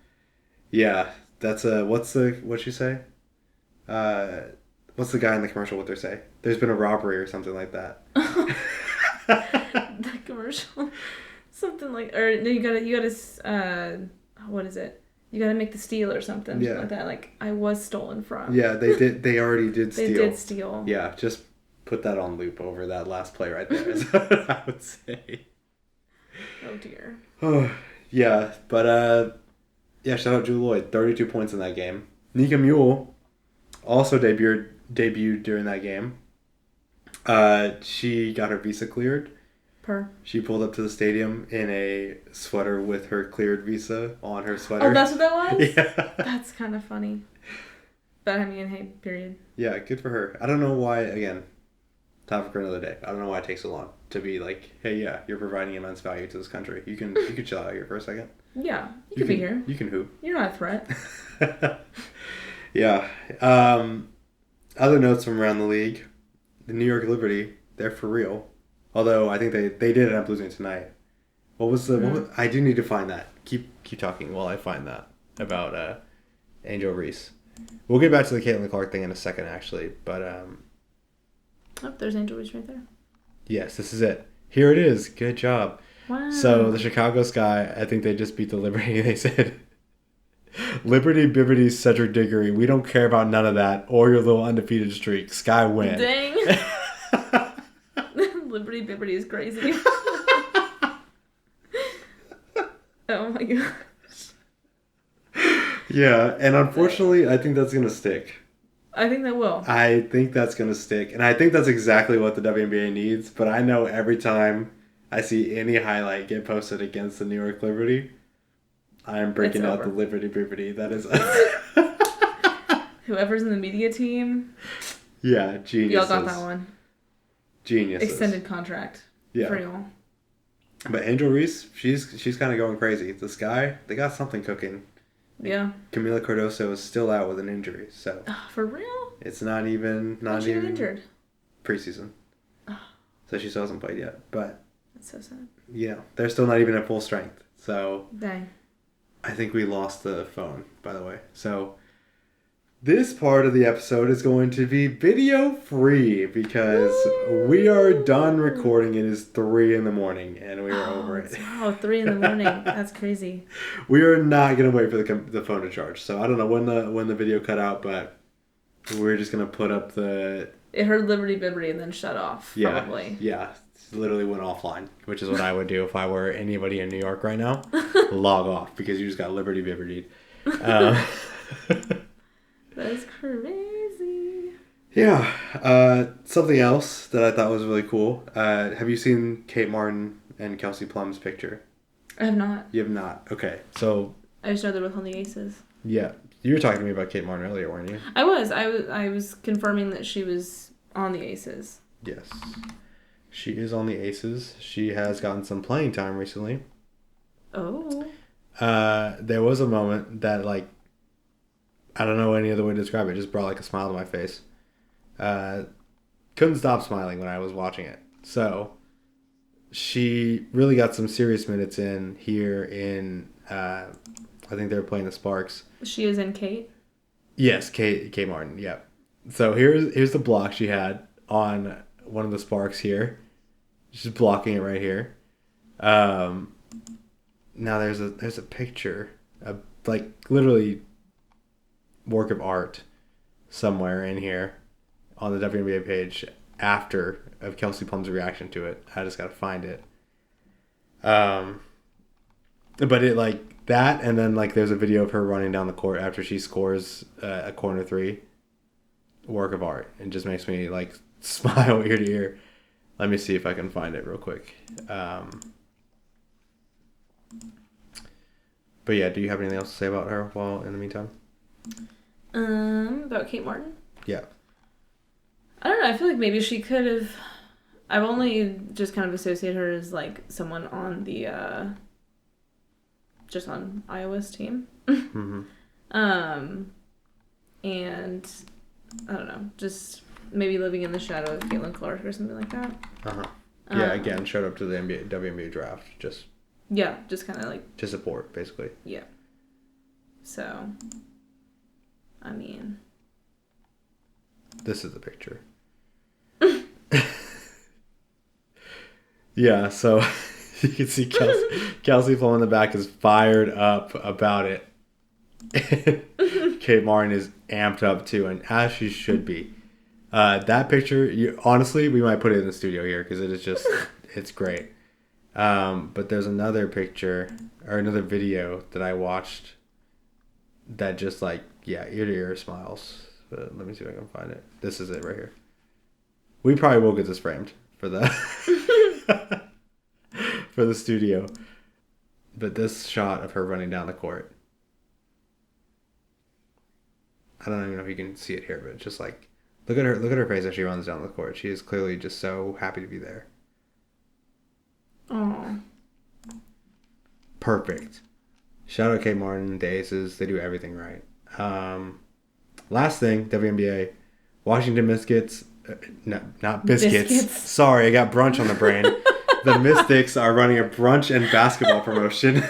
yeah, that's what'd she say? What's the guy in the commercial? What they say? There's been a robbery or something like that. The commercial, something like, or no, you gotta, what is it? You gotta make the steal or something like that. Like, I was stolen from. Yeah, they did. They already did steal. They did steal. Yeah, just put that on loop over that last play right there. Is what I would say. Oh dear. Yeah, but yeah, shout out Jewel Lloyd, 32 points in that game. Nika Mule also debuted during that game. She got her visa cleared. She pulled up to the stadium in a sweater with her cleared visa on her sweater. Oh, that's what that was? Yeah. That's kind of funny. But I mean, hey, period. Yeah, good for her. I don't know why, again, topic for another day. I don't know why it takes so long to be like, hey, yeah, you're providing immense value to this country. You can chill out here for a second. Yeah, you can be here. You can hoop. You're not a threat. Yeah. Other notes from around the league. The New York Liberty, they're for real. Although I think they did end up losing tonight. What was I do need to find that. Keep talking while I find that about Angel Reese. We'll get back to the Caitlin Clark thing in a second, actually. But oh, there's Angel Reese right there. Yes, this is it. Here it is. Good job. Wow. So the Chicago Sky, I think they just beat the Liberty. They said, Liberty, Bibbity, Cedric Diggory, we don't care about none of that or your little undefeated streak. Sky win. Dang. Liberty Bibbity is crazy. Oh my gosh. Yeah, and unfortunately, I think that's going to stick. I think that will. I think that's going to stick. And I think that's exactly what the WNBA needs. But I know every time I see any highlight get posted against the New York Liberty, I am breaking out the Liberty Bibbity. That is... Whoever's in the media team. Yeah, geniuses. Y'all got that one. Geniuses. Extended contract. Yeah. For y'all. But Angel Reese, she's kind of going crazy. The Sky, they got something cooking. Yeah. Camila Cardoso is still out with an injury, so. For real? It's not even injured? Preseason. So she still hasn't played yet, but. That's so sad. Yeah, they're still not even at full strength. So. Dang. I think we lost the phone, by the way. So. This part of the episode is going to be video free because we are done recording. It is 3 a.m. and we are over it. Wow, 3 a.m. That's crazy. We are not going to wait for the phone to charge. So I don't know when the video cut out, but we're just going to put up the... It heard Liberty Bibbity and then shut off, probably. Yeah. It literally went offline, which is what I would do if I were anybody in New York right now. Log off because you just got Liberty Bibbity. That's crazy. Yeah. Something else that I thought was really cool. Have you seen Kate Martin and Kelsey Plum's picture? I have not. You have not? Okay. So... I just know they're both on the Aces. Yeah. You were talking to me about Kate Martin earlier, weren't you? I was confirming that she was on the Aces. Yes. She is on the Aces. She has gotten some playing time recently. Oh. There was a moment that, like, I don't know any other way to describe it. It just brought like a smile to my face. Couldn't stop smiling when I was watching it. So she really got some serious minutes in here in, I think they were playing the Sparks. She is in Kate? Yes, Kate Martin, yeah. So here's the block she had on one of the Sparks here. She's blocking it right here. Now there's a picture of like literally work of art somewhere in here on the WNBA page of Kelsey Plum's reaction to it. I just gotta find it. But it like that, and then like there's a video of her running down the court after she scores a corner three. Work of art. It just makes me like smile ear to ear. Let me see if I can find it real quick. But yeah, do you have anything else to say about her while in the meantime? About Kate Martin? Yeah. I don't know. I feel like maybe she could have... I've only just kind of associated her as, like, someone on the, just on Iowa's team. Mm-hmm. And, I don't know, just maybe living in the shadow of Caitlin Clark or something like that. Uh-huh. Yeah, again, showed up to the WNBA draft, just... Yeah, just kind of, like... To support, basically. Yeah. So... I mean... This is the picture. Yeah, so you can see Kelsey Plum in the back is fired up about it. Kate Martin is amped up too, and as she should be. That picture, honestly, we might put it in the studio here because it is just, it's great. But there's another picture or another video that I watched that just like, yeah, ear to ear smiles. But let me see if I can find it. This is it right here. We probably will get this framed for the for the studio. But this shot of her running down the court. I don't even know if you can see it here, but it's just like look at her face as she runs down the court. She is clearly just so happy to be there. Aww. Perfect. Shout out Kate Martin and the Aces. They do everything right. Last thing, WNBA. Washington Mystics. No, not Biscuits. Sorry, I got brunch on the brain. The Mystics are running a brunch and basketball promotion.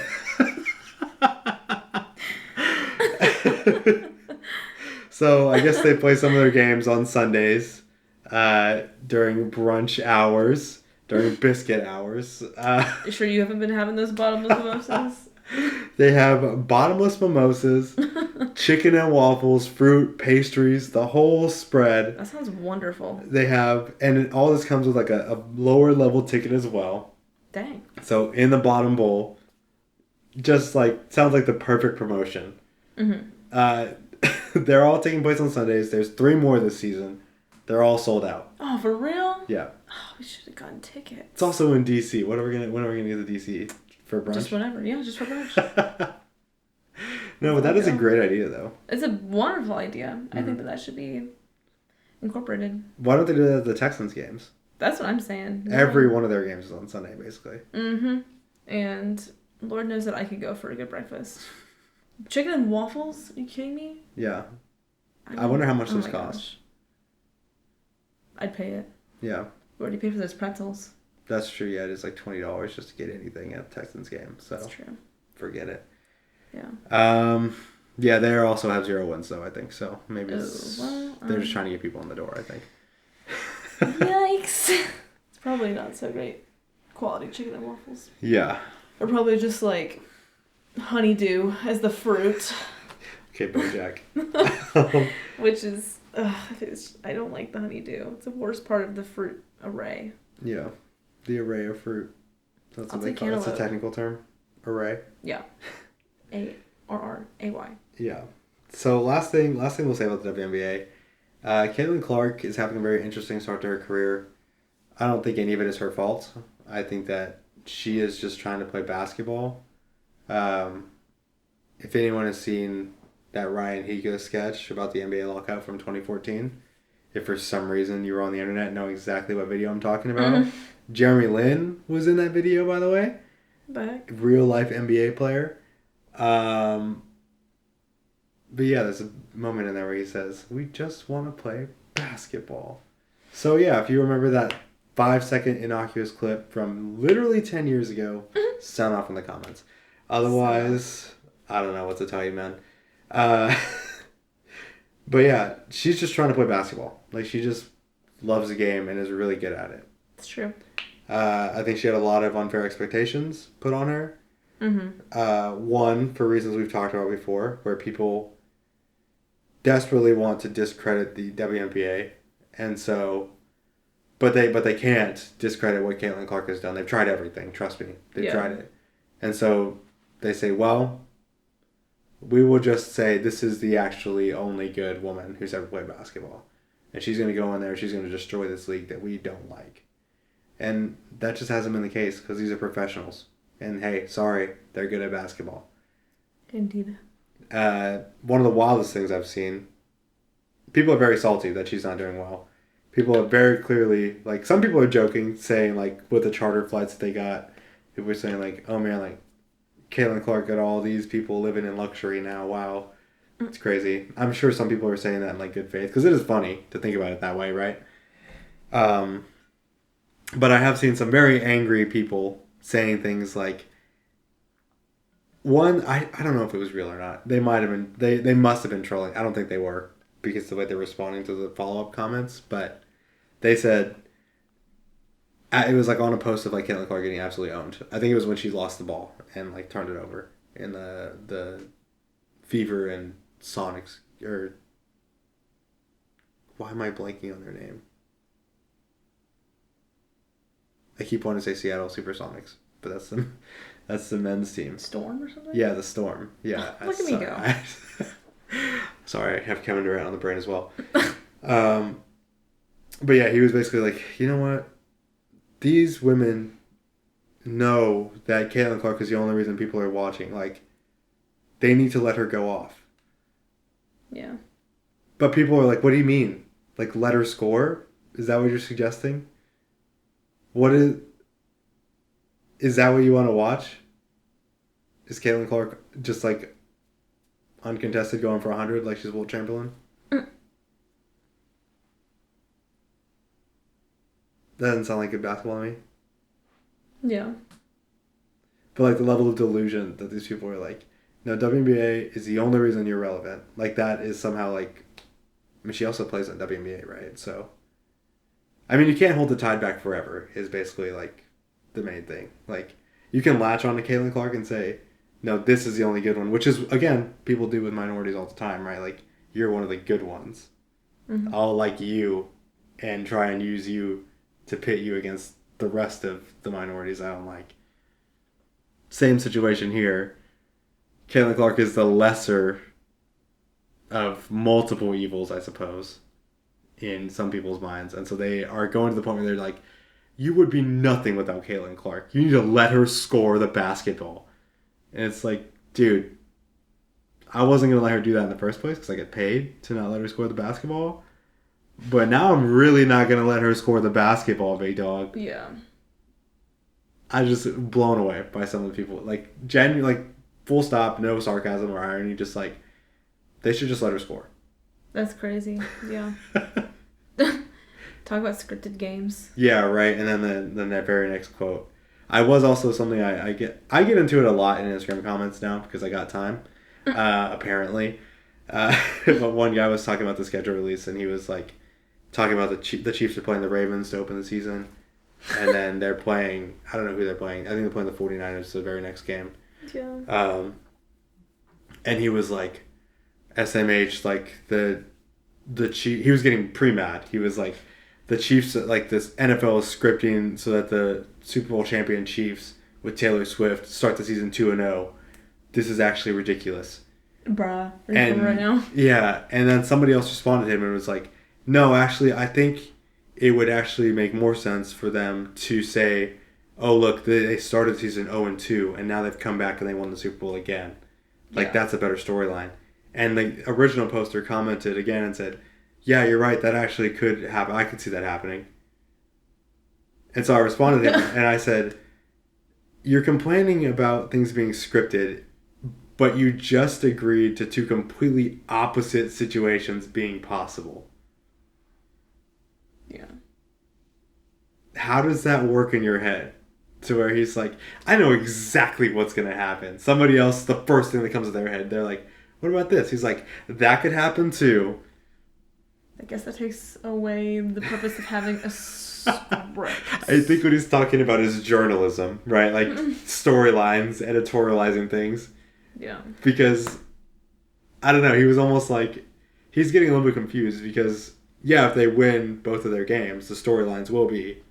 So I guess they play some of their games on Sundays during brunch hours, during biscuit hours. You sure you haven't been having those bottomless mimosas? They have bottomless mimosas, chicken and waffles, fruit, pastries, the whole spread. That sounds wonderful. They have, and all this comes with like a lower level ticket as well. Dang. So in the bottom bowl, just like, sounds like the perfect promotion. Mm-hmm. They're all taking place on Sundays. There's 3 more this season. They're all sold out. Oh, for real? Yeah. Oh, we should have gotten tickets. It's also in DC. When are we gonna get to DC for brunch? Just whenever. Yeah, just for brunch. No, but that is a great idea, though. It's a wonderful idea. Mm-hmm. I think that should be incorporated. Why don't they do that at the Texans games? That's what I'm saying. Every one of their games is on Sunday, basically. Mm-hmm. And Lord knows that I could go for a good breakfast. Chicken and waffles? Are you kidding me? Yeah. I wonder how much those cost. Gosh. I'd pay it. Yeah. We already paid for those pretzels. That's true, yeah. It is like $20 just to get anything at the Texans game. So that's true. Forget it. Yeah. Yeah, they also have 0 wins, though, I think. So maybe they're just trying to get people in the door, I think. Yikes. It's probably not so great quality chicken and waffles. Yeah. Or probably just like honeydew as the fruit. Okay, Bojack. Which is, I don't like the honeydew. It's the worst part of the fruit array. Yeah. The array of fruit. That's what they call it. That's a technical term. Array. Yeah. ARRAY. Yeah. So last thing we'll say about the WNBA. Caitlin Clark is having a very interesting start to her career. I don't think any of it is her fault. I think that she is just trying to play basketball. If anyone has seen that Ryan Higa sketch about the NBA lockout from 2014, if for some reason you were on the internet and know exactly what video I'm talking about, mm-hmm. Jeremy Lin was in that video, by the way. Real life NBA player. But yeah, there's a moment in there where he says, "We just want to play basketball." So yeah, if you remember that 5-second innocuous clip from literally 10 years ago, sound off in the comments. Otherwise, I don't know what to tell you, man. But yeah, she's just trying to play basketball. Like, she just loves the game and is really good at it. It's true. I think she had a lot of unfair expectations put on her. Mm-hmm. One, for reasons we've talked about before, where people desperately want to discredit the WNBA, and so, but they can't discredit what Caitlin Clark has done. They've tried everything. Trust me, they've tried it, and so they say, well, we will just say this is the actually only good woman who's ever played basketball, and she's going to go in there. She's going to destroy this league that we don't like, and that just hasn't been the case because these are professionals. And hey, sorry, they're good at basketball. Indeed. One of the wildest things I've seen, people are very salty that she's not doing well. People are very clearly, like, some people are joking, saying, like, with the charter flights that they got, people are saying, like, oh man, like, Caitlin Clark got all these people living in luxury now, wow. It's crazy. I'm sure some people are saying that in, like, good faith, because it is funny to think about it that way, right? But I have seen some very angry people saying things like, one, I don't know if it was real or not. They might have been, they must have been trolling. I don't think they were, because the way they're responding to the follow-up comments, but they said, it was like on a post of like Caitlin Clark getting absolutely owned. I think it was when she lost the ball and like turned it over in the Fever and Sonics, or why am I blanking on their name? I keep wanting to say Seattle Supersonics, but that's the men's team. Storm or something? Yeah, the Storm. Yeah. Look at me go. Sorry, I have Kevin Durant on the brain as well. But yeah, he was basically like, you know what? These women know that Caitlin Clark is the only reason people are watching. Like, they need to let her go off. Yeah. But people are like, what do you mean? Like, let her score? Is that what you're suggesting? Is that what you want to watch? Is Caitlin Clark just like uncontested going for 100 like she's world champion? That doesn't sound like good basketball to me. Yeah. But like the level of delusion that these people are like, no, WNBA is the only reason you're relevant. Like that is somehow like, I mean, she also plays in WNBA, right? So, I mean, you can't hold the tide back forever is basically like the main thing. Like you can latch on to Caitlin Clark and say, no, this is the only good one, which is, again, people do with minorities all the time, right? Like you're one of the good ones. Mm-hmm. I'll like you and try and use you to pit you against the rest of the minorities I don't like. Same situation here. Caitlin Clark is the lesser of multiple evils, I suppose, in some people's minds. And so they are going to the point where they're like, you would be nothing without Caitlin Clark. You need to let her score the basketball. And it's like, dude, I wasn't going to let her do that in the first place because I get paid to not let her score the basketball. But now I'm really not going to let her score the basketball, big dog. Yeah. I just blown away by some of the people. Like, genuinely, like, full stop, no sarcasm or irony, just like, they should just let her score. That's crazy. Yeah. Talk about scripted games. Yeah, right. And then that very next quote. I was also something I get into it a lot in Instagram comments now because I got time, apparently. But one guy was talking about the schedule release and he was like talking about the Chiefs are playing the Ravens to open the season. And then they're playing, I don't know who they're playing. I think they're playing the 49ers the very next game. Yeah. And he was like, SMH, like the Chiefs, he was getting pre-mad. He was like, the Chiefs, like this NFL is scripting so that the Super Bowl champion Chiefs with Taylor Swift start the season 2-0. This is actually ridiculous. Bruh. And right now. Yeah. And then somebody else responded to him and was like, no, actually, I think it would actually make more sense for them to say, oh, look, they started the season 0-2, and now they've come back and they won the Super Bowl again. Like, that's a better storyline. And the original poster commented again and said, yeah, you're right, that actually could happen. I could see that happening. And so I responded to him, and I said, you're complaining about things being scripted, but you just agreed to two completely opposite situations being possible. Yeah. How does that work in your head? To where he's like, I know exactly what's going to happen. Somebody else, the first thing that comes to their head, they're like, what about this? He's like, that could happen too. I guess that takes away the purpose of having a script. I think what he's talking about is journalism, right? Like storylines, editorializing things. Yeah. Because, I don't know, he was almost like, he's getting a little bit confused because, yeah, if they win both of their games, the storylines will be,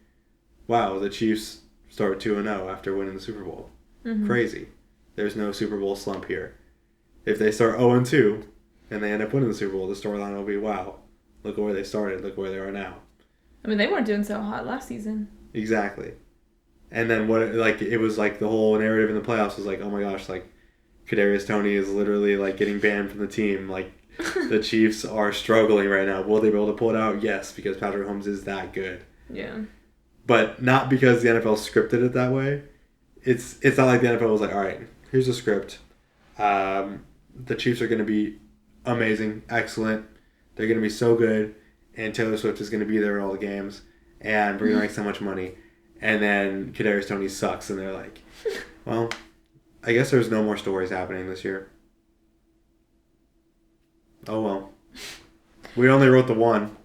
wow, the Chiefs start 2-0 after winning the Super Bowl. Mm-hmm. Crazy. There's no Super Bowl slump here. If they start 0-2 and they end up winning the Super Bowl, the storyline will be, wow, look at where they started, look where they are now. I mean, they weren't doing so hot last season. Exactly. And then it was like the whole narrative in the playoffs was like, oh my gosh, like Kadarius Toney is literally like getting banned from the team. Like the Chiefs are struggling right now. Will they be able to pull it out? Yes, because Patrick Mahomes is that good. Yeah. But not because the NFL scripted it that way. It's not like the NFL was like, all right, here's a script. The Chiefs are going to be amazing, excellent. They're going to be so good, and Taylor Swift is going to be there in all the games, and we're going to make so much money. And then Kadarius Toney sucks, and they're like, well, I guess there's no more stories happening this year. Oh, well. We only wrote the one.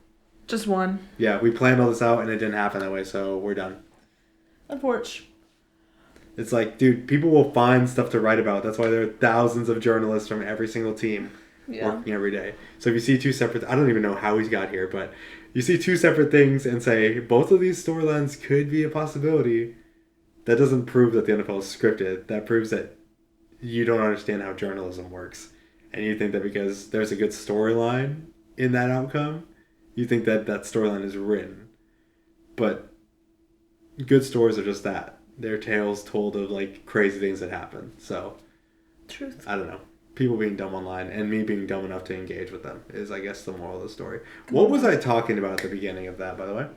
Just one. Yeah, we planned all this out, and it didn't happen that way, so we're done. Unfortunately. It's like, dude, people will find stuff to write about. That's why there are thousands of journalists from every single team working every day. So if you see two separate... I don't even know how he's got here, but you see two separate things and say, both of these storylines could be a possibility. That doesn't prove that the NFL is scripted. That proves that you don't understand how journalism works. And you think that because there's a good storyline in that outcome, you think that that storyline is written. But good stories are just that. They're tales told of like crazy things that happen. So, Truth. I don't know. People being dumb online and me being dumb enough to engage with them is, I guess, the moral of the story. What was I talking about at the beginning of that, by the way?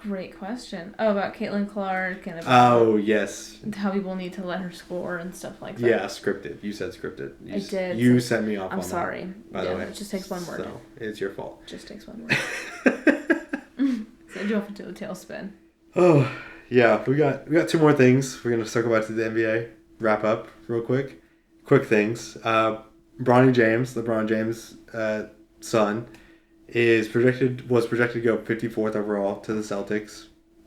Great question. Oh, about Caitlin Clark and about Oh, yes. how people need to let her score and stuff like that. Yeah, scripted. You said scripted. I did. You sent me off I'm on sorry. that, by the way. It just takes one word. So, it's your fault. It just takes one word. Send you off into a tailspin. Oh, yeah. We got 2 more things. We're going to circle back to the NBA. Wrap up real quick. Quick things. LeBron James' son, was projected to go 54th overall to the Celtics,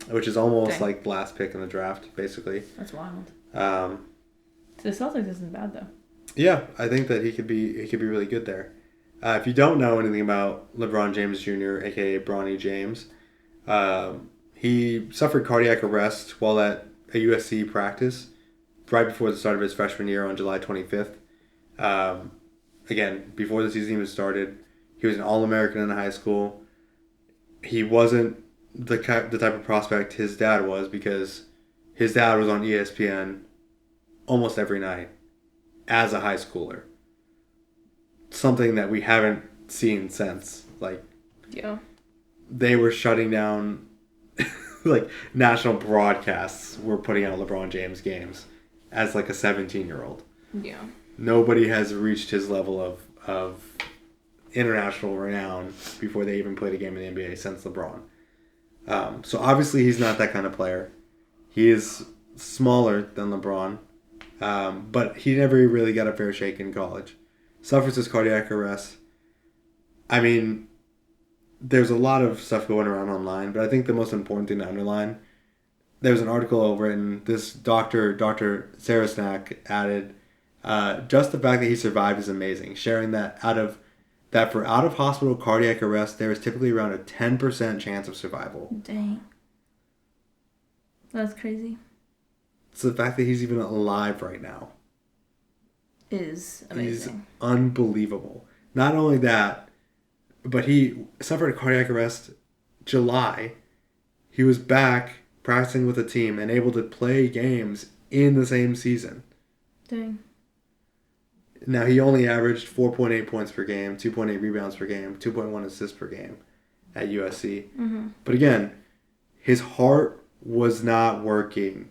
which is almost like the last pick in the draft, basically. That's wild. The Celtics isn't bad though. Yeah, I think that he could be really good there. If you don't know anything about LeBron James Jr., aka Bronny James, he suffered cardiac arrest while at a USC practice right before the start of his freshman year on July 25th. Again, before the season even started, he was an All-American in high school. He wasn't the type of prospect his dad was, because his dad was on ESPN almost every night as a high schooler. Something that we haven't seen since. Yeah. They were shutting down, national broadcasts were putting out LeBron James games as a 17-year-old. Yeah. Nobody has reached his level of international renown before they even played a game in the NBA since LeBron. So obviously he's not that kind of player. He is smaller than LeBron, but he never really got a fair shake in college. Suffers his cardiac arrest. I mean, there's a lot of stuff going around online, but I think the most important thing to underline, there's an article written, this Dr. Sarah Snack added, just the fact that he survived is amazing, sharing that for out-of-hospital cardiac arrest, there is typically around a 10% chance of survival. Dang. That's crazy. So the fact that he's even alive right now is amazing. He's unbelievable. Not only that, but he suffered a cardiac arrest July. He was back practicing with the team and able to play games in the same season. Dang. Now, he only averaged 4.8 points per game, 2.8 rebounds per game, 2.1 assists per game at USC. Mm-hmm. But again, his heart was not working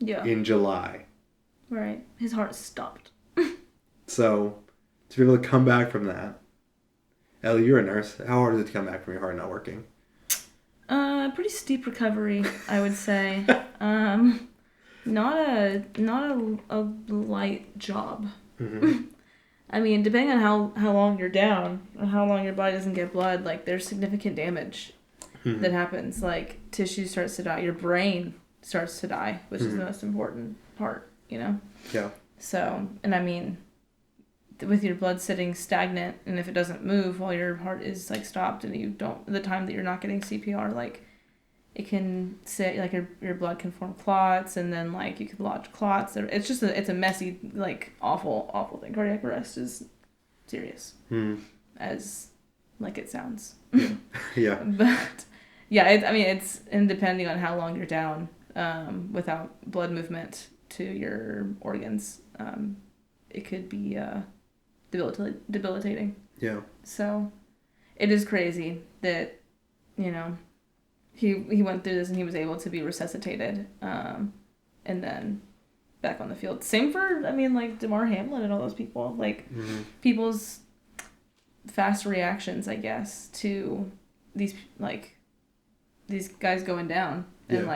in July. Right. His heart stopped. So, to be able to come back from that, Elle, you're a nurse. How hard is it to come back from your heart not working? Pretty steep recovery, I would say. Not a light job. Mm-hmm. I mean, depending on how long you're down and how long your body doesn't get blood, there's significant damage that happens. Tissue starts to die, your brain starts to die, which is the most important part, Yeah. So, and I mean, with your blood sitting stagnant, and if it doesn't move while your heart is stopped, and you don't, the time that you're not getting CPR, it can sit, your blood can form clots, and then you could lodge clots. It's just it's a messy, awful thing. Cardiac arrest is serious, as it sounds. Yeah. But yeah, it's and depending on how long you're down, without blood movement to your organs, it could be debilitating. Yeah. So, it is crazy that, he went through this and he was able to be resuscitated, and then back on the field. Same for, DeMar Hamlin and all those people. People's fast reactions, I guess, to these guys going down and,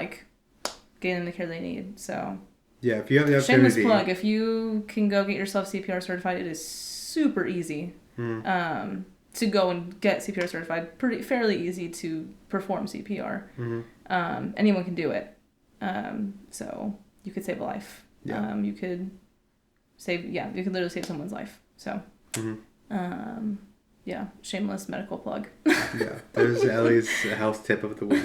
getting the care they need. So, yeah, if you have the opportunity. Shameless plug. If you can go get yourself CPR certified, it is super easy. To go and get CPR certified. Fairly easy to perform CPR. Anyone can do it. So you could save a life. Yeah. You could literally save someone's life. So, yeah, shameless medical plug. Yeah, there's Ellie's health tip of the week.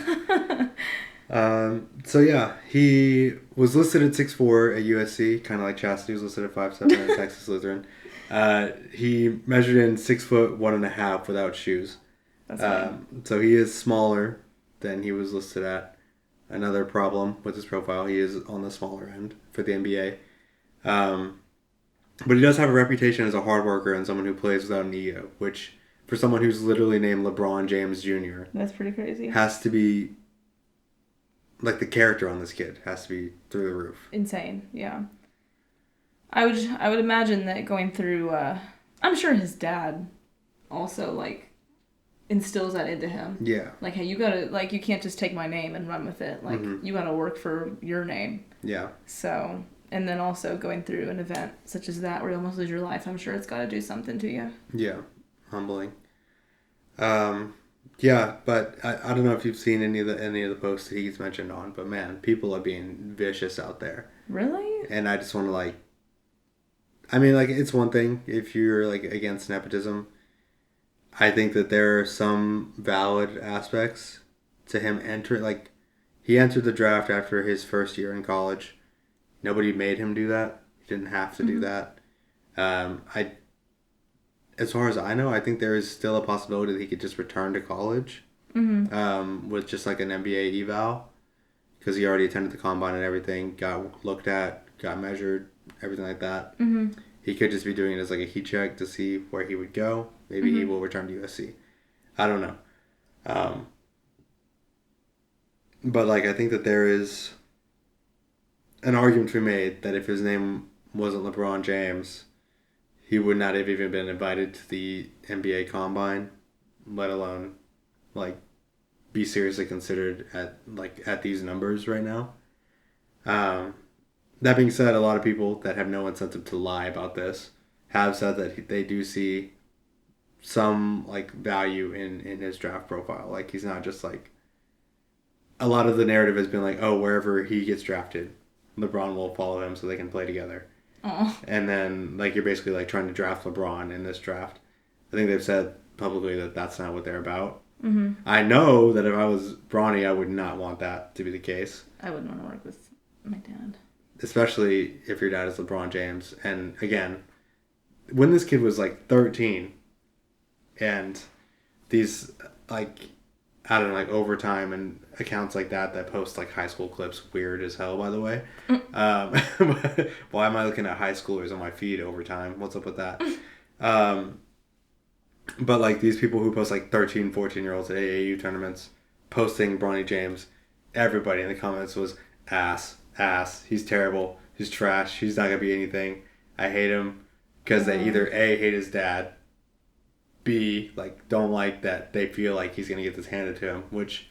So yeah, he was listed at 6'4" at USC, kind of like Chassety was listed at 5'7" at Texas Lutheran. He measured in 6'1.5" without shoes. That's right. So he is smaller than he was listed at. Another problem with his profile, he is on the smaller end for the NBA. But he does have a reputation as a hard worker and someone who plays without an ego, which for someone who's literally named LeBron James Jr. That's pretty crazy. Has to be like the character on this kid has to be through the roof. Insane, yeah. I would imagine that going through, I'm sure his dad also, like, instills that into him. Yeah. Like, hey, you gotta, like, you can't just take my name and run with it. Like, you gotta work for your name. Yeah. So, and then also going through an event such as that where you almost lose your life, I'm sure it's gotta do something to you. Yeah. Humbling. Yeah, but I don't know if you've seen any of the posts that he's mentioned on, but man, people are being vicious out there. Really? And I just want to like, I mean, like, it's one thing if you're like against nepotism. I think that there are some valid aspects to him entering. Like, he entered the draft after his first year in college. Nobody made him do that. He didn't have to do that. As far as I know, I think there is still a possibility that he could just return to college with just like an NBA eval, because he already attended the combine and everything, got looked at, got measured, everything like that. He could just be doing it as like a heat check to see where he would go. Maybe he will return to USC. I don't know. But like, I think that there is an argument to be made that if his name wasn't LeBron James, he would not have even been invited to the NBA Combine, let alone like be seriously considered at these numbers right now. That being said, a lot of people that have no incentive to lie about this have said that they do see some like value in his draft profile. Like, he's not just like, a lot of the narrative has been like, oh, wherever he gets drafted, LeBron will follow him so they can play together. Oh. And then, like, you're basically, like, trying to draft LeBron in this draft. I think they've said publicly that that's not what they're about. I know that if I was Bronny, I would not want that to be the case. I wouldn't want to work with my dad. Especially if your dad is LeBron James. And, again, when this kid was, like, 13, and these, like, I don't know, like, Overtime and accounts like that post, like, high school clips, weird as hell, by the way. Why am I looking at high schoolers on my feed Overtime? What's up with that? But, like, these people who post, like, 13, 14-year-olds at AAU tournaments posting Bronny James, everybody in the comments was, ass, he's terrible, he's trash, he's not going to be anything, I hate him, because they either A, hate his dad, B, like, don't like that they feel like he's going to get this handed to him, which,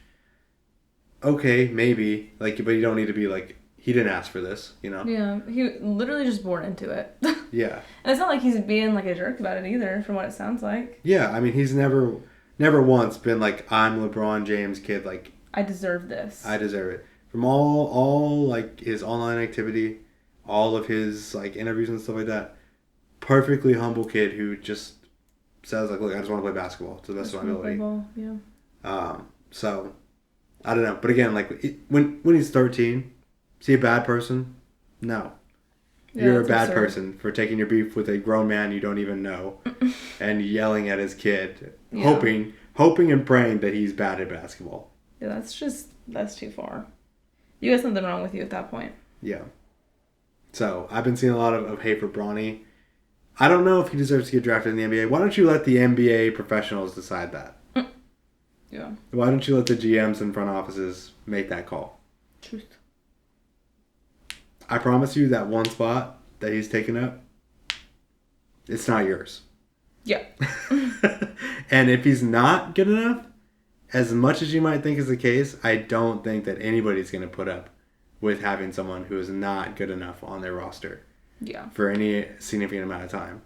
okay, maybe, like, but you don't need to be like, he didn't ask for this, you know? Yeah, he literally just born into it. Yeah. And it's not like he's being, like, a jerk about it either, from what it sounds like. Yeah, I mean, he's never once been like, I'm LeBron James' kid, like, I deserve this. I deserve it. From all like, his online activity, all of his, like, interviews and stuff like that, perfectly humble kid who just says, like, look, I just want to play basketball to the best of my ability. Yeah. So, I don't know. But again, like, when he's 13, is he a bad person? No. Yeah, You're a bad absurd. person for taking your beef with a grown man you don't even know and yelling at his kid, Yeah. hoping and praying that he's bad at basketball. Yeah, that's too far. You got something wrong with you at that point. Yeah. So, I've been seeing a lot of hate for Bronny. I don't know if he deserves to get drafted in the NBA. Why don't you let the NBA professionals decide that? Yeah. Why don't you let the GMs and front offices make that call? Truth. I promise you that one spot that he's taken up, it's not yours. Yeah. And if he's not good enough, as much as you might think is the case, I don't think that anybody's going to put up with having someone who is not good enough on their roster. Yeah. For any significant amount of time.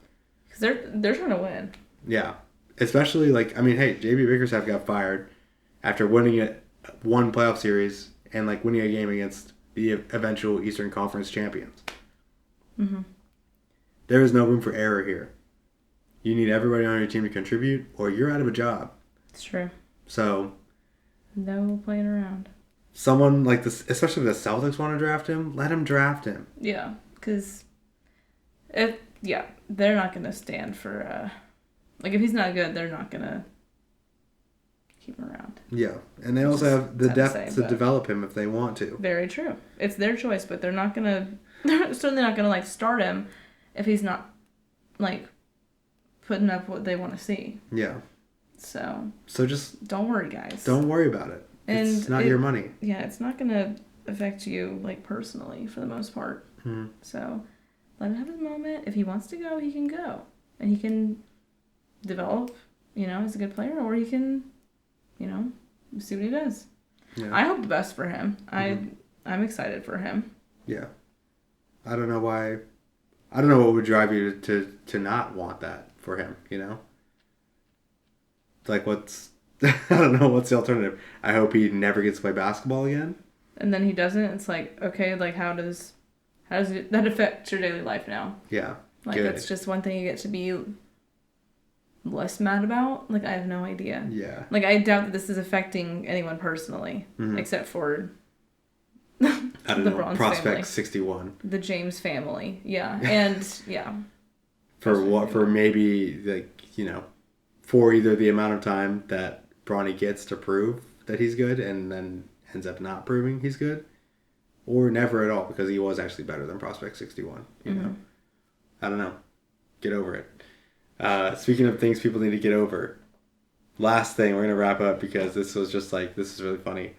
Because they're trying to win. Yeah. Especially, like, I mean, hey, JB Bickerstaff got fired after winning one playoff series and, like, winning a game against the eventual Eastern Conference champions. There is no room for error here. You need everybody on your team to contribute, or you're out of a job. It's true. So, No playing around. someone like this, especially if the Celtics want to draft him, let him draft him. Yeah. Because they're not going to stand for, like, if he's not good, they're not going to keep him around. Yeah. And they also have the depth sad to to say, develop him if they want to. Very true. It's their choice, but they're not going to, they're certainly not going to, like, start him if he's not, like, putting up what they want to see. Yeah. So just don't worry, guys. don't worry about it. And it's not your money. Yeah, it's not going to affect you, like, personally, for the most part. Mm-hmm. So, let him have his moment. If he wants to go, he can go. And he can develop, as a good player, or he can, see what he does. Yeah. I hope the best for him. Mm-hmm. I'm excited for him. Yeah. I don't know what would drive you to not want that for him, Like, I don't know, what's the alternative? I hope he never gets to play basketball again. And then he doesn't. It's like, okay, like, how does that affect your daily life now? Yeah. Like, it's just one thing you get to be less mad about. Like, I have no idea. Yeah. Like, I doubt that this is affecting anyone personally, except for I don't know. Bronze Prospect family. 61. The James family. Yeah. And, yeah. For maybe, like, for either the amount of time that Bronny gets to prove that he's good and then ends up not proving he's good, or never at all because he was actually better than Prospect 61, you know? I don't know. Get over it. Speaking of things people need to get over, last thing, we're going to wrap up because this is really funny.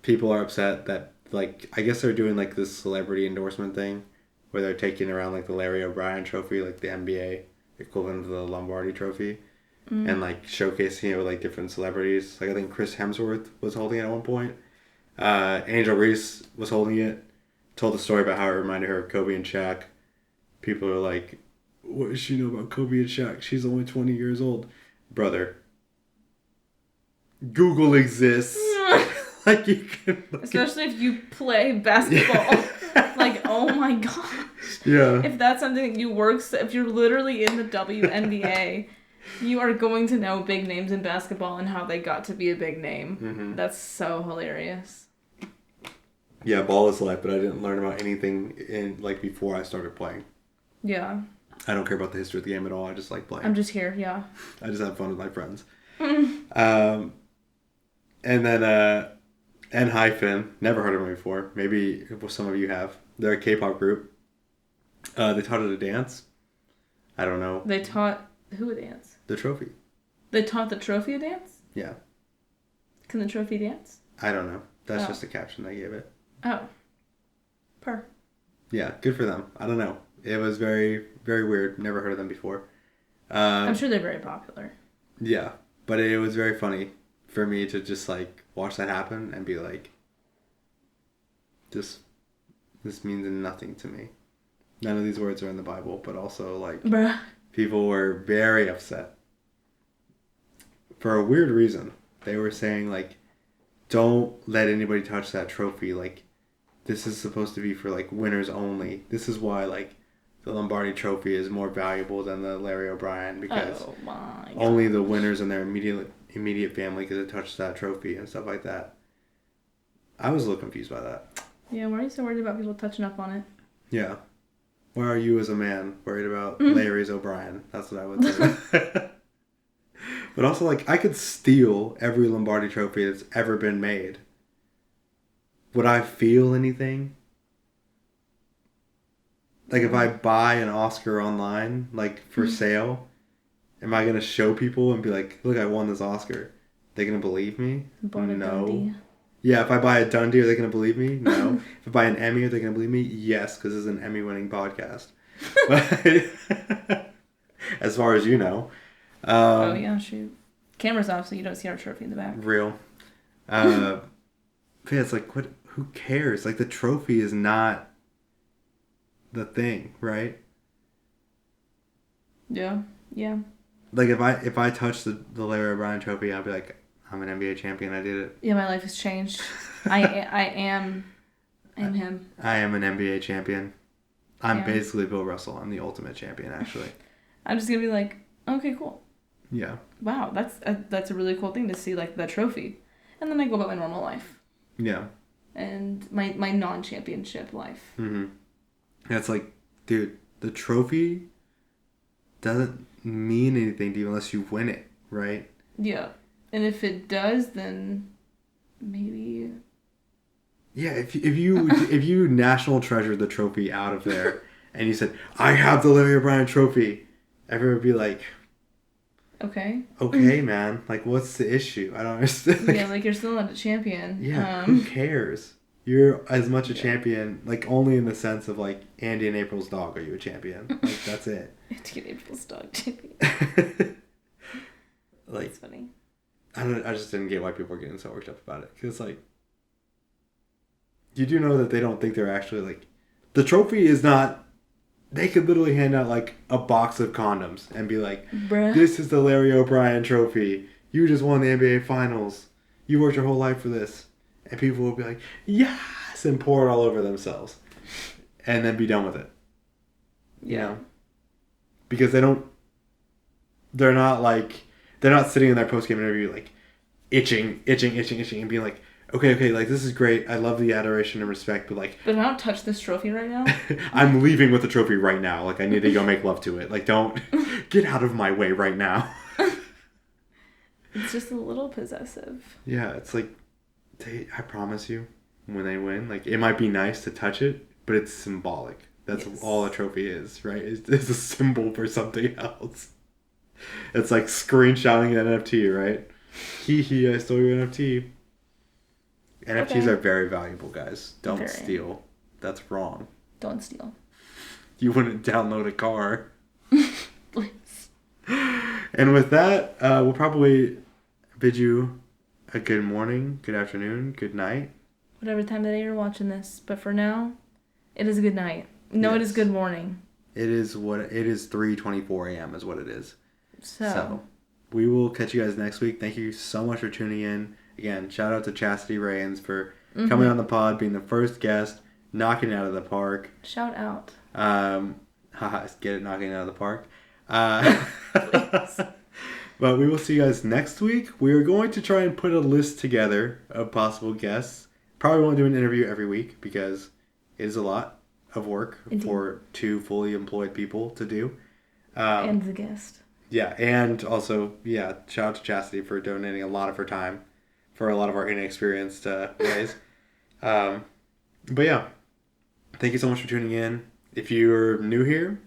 People are upset that, like, I guess they're doing, like, this celebrity endorsement thing where they're taking around, like, the Larry O'Brien trophy, like the NBA equivalent of the Lombardi trophy, and, like, showcasing it with, like, different celebrities. Like, I think Chris Hemsworth was holding it at one point. Angel Reese was holding it. Told the story about how it reminded her of Kobe and Shaq. People are like, what does she know about Kobe and Shaq? She's only 20 years old. Brother, Google exists. Like, you can especially if you play basketball. Like, oh my gosh. Yeah. If that's something that if you're literally in the WNBA, you are going to know big names in basketball and how they got to be a big name. Mm-hmm. That's so hilarious. Yeah, ball is life, but I didn't learn about anything before I started playing. Yeah. I don't care about the history of the game at all. I just like playing. I'm just here, yeah. I just have fun with my friends. And then N-Hyphen, never heard of them before. Maybe some of you have. They're a K-pop group. They taught it a dance. I don't know. They taught who a dance? The trophy. They taught the trophy a dance? Yeah. Can the trophy dance? I don't know. That's just a caption I gave it. Oh. Yeah, good for them. I don't know. It was very, very weird. Never heard of them before. I'm sure they're very popular. Yeah, but it was very funny for me to just, like, watch that happen and be like, this means nothing to me. None of these words are in the Bible, but also, like, Bruh. People were very upset. For a weird reason. They were saying, like, don't let anybody touch that trophy. Like, this is supposed to be for, like, winners only. This is why, like, the Lombardi trophy is more valuable than the Larry O'Brien because only the winners and their immediate family get to touch that trophy and stuff like that. I was a little confused by that. Yeah, why are you so worried about people touching up on it? Yeah. Why are you as a man worried about Larry's O'Brien? That's what I would say. But also, like, I could steal every Lombardi trophy that's ever been made. Would I feel anything? Like, if I buy an Oscar online, like, for sale, am I going to show people and be like, look, I won this Oscar? They going to believe me? No. Dundee. Yeah, if I buy a Dundee, are they going to believe me? No. If I buy an Emmy, are they going to believe me? Yes, because this is an Emmy-winning podcast. But as far as you know. Oh, yeah, shoot. Camera's off, so you don't see our trophy in the back. Real. But yeah, it's like, who cares? Like, the trophy is not the thing, right? Yeah. Like, if I touch the Larry O'Brien trophy, I'll be like, I'm an NBA champion. I did it. Yeah, my life has changed. I am him. I am an NBA champion. I'm basically Bill Russell. I'm the ultimate champion, actually. I'm just gonna be like, okay, cool. Yeah. Wow, that's a really cool thing to see, like, that trophy, and then I go about my normal life. Yeah. And my non-championship life. Mm-hmm. It's like, dude, the trophy doesn't mean anything to you unless you win it, right? Yeah. And if it does, then maybe. Yeah, if you national treasure the trophy out of there, and you said, I have the Larry O'Brien trophy, everyone would be like, Okay. Okay, man. Like, what's the issue? I don't understand. Yeah, like, you're still not a champion. Yeah, who cares? You're as much a champion, like, only in the sense of, like, Andy and April's dog are you a champion. Like, that's it. Andy and April's dog champion. Like, that's funny. I just didn't get why people are getting so worked up about it. Because, like, you do know that they don't think they're actually, like... The trophy is not... They could literally hand out, like, a box of condoms and be like, Bruh. This is the Larry O'Brien trophy. You just won the NBA Finals. You worked your whole life for this. And people will be like, yes! And pour it all over themselves. And then be done with it. You know? Because they don't... They're not, like... They're not sitting in their post-game interview, like, itching, and being like, okay, like, this is great. I love the adoration and respect, but, like... But I don't touch this trophy right now. I'm leaving with the trophy right now. Like, I need to go make love to it. Like, don't... Get out of my way right now. It's just a little possessive. Yeah, it's like... I promise you, when they win, like, it might be nice to touch it, but it's symbolic. That's all a trophy is, right? It's a symbol for something else. It's like screenshotting an NFT, right? Hee, I stole your NFT. NFTs are very valuable, guys. Don't steal. That's wrong. Don't steal. You wouldn't download a car. Please. And with that, we'll probably bid you a good morning, good afternoon, good night. Whatever time of day you're watching this. But for now, it is a good night. No, It is good morning. It is 3:24 a.m. is what it is. So, we will catch you guys next week. Thank you so much for tuning in. Again, shout out to Chassety Rains for coming on the pod, being the first guest, knocking it out of the park. Shout out. Get it, knocking it out of the park. But we will see you guys next week. We are going to try and put a list together of possible guests. Probably won't do an interview every week because it is a lot of work for two fully employed people to do. And the guest. Yeah, and also, shout out to Chassety for donating a lot of her time for a lot of our inexperienced ways. But yeah, thank you so much for tuning in. If you're new here,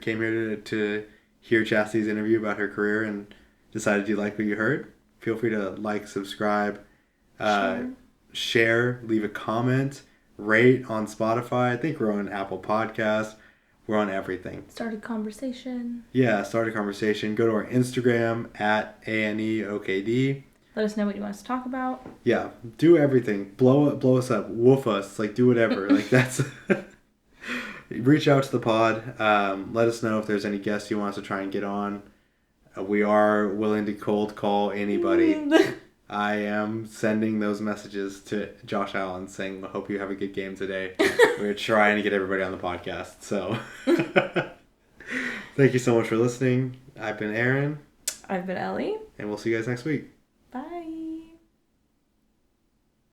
came here to hear Chastety's interview about her career and decided you like what you heard, feel free to like, subscribe, share, leave a comment, rate on Spotify. I think we're on Apple Podcasts. We're on everything. Start a conversation. Yeah, start a conversation. Go to our Instagram at ANEOKD. Let us know what you want us to talk about. Yeah, do everything. Blow us up. Woof us. Like, do whatever. Like, that's... Reach out to the pod. Let us know if there's any guests you want us to try and get on. We are willing to cold call anybody. I am sending those messages to Josh Allen saying, I hope you have a good game today. We're trying to get everybody on the podcast. So, thank you so much for listening. I've been Aaron. I've been Ellie. And we'll see you guys next week.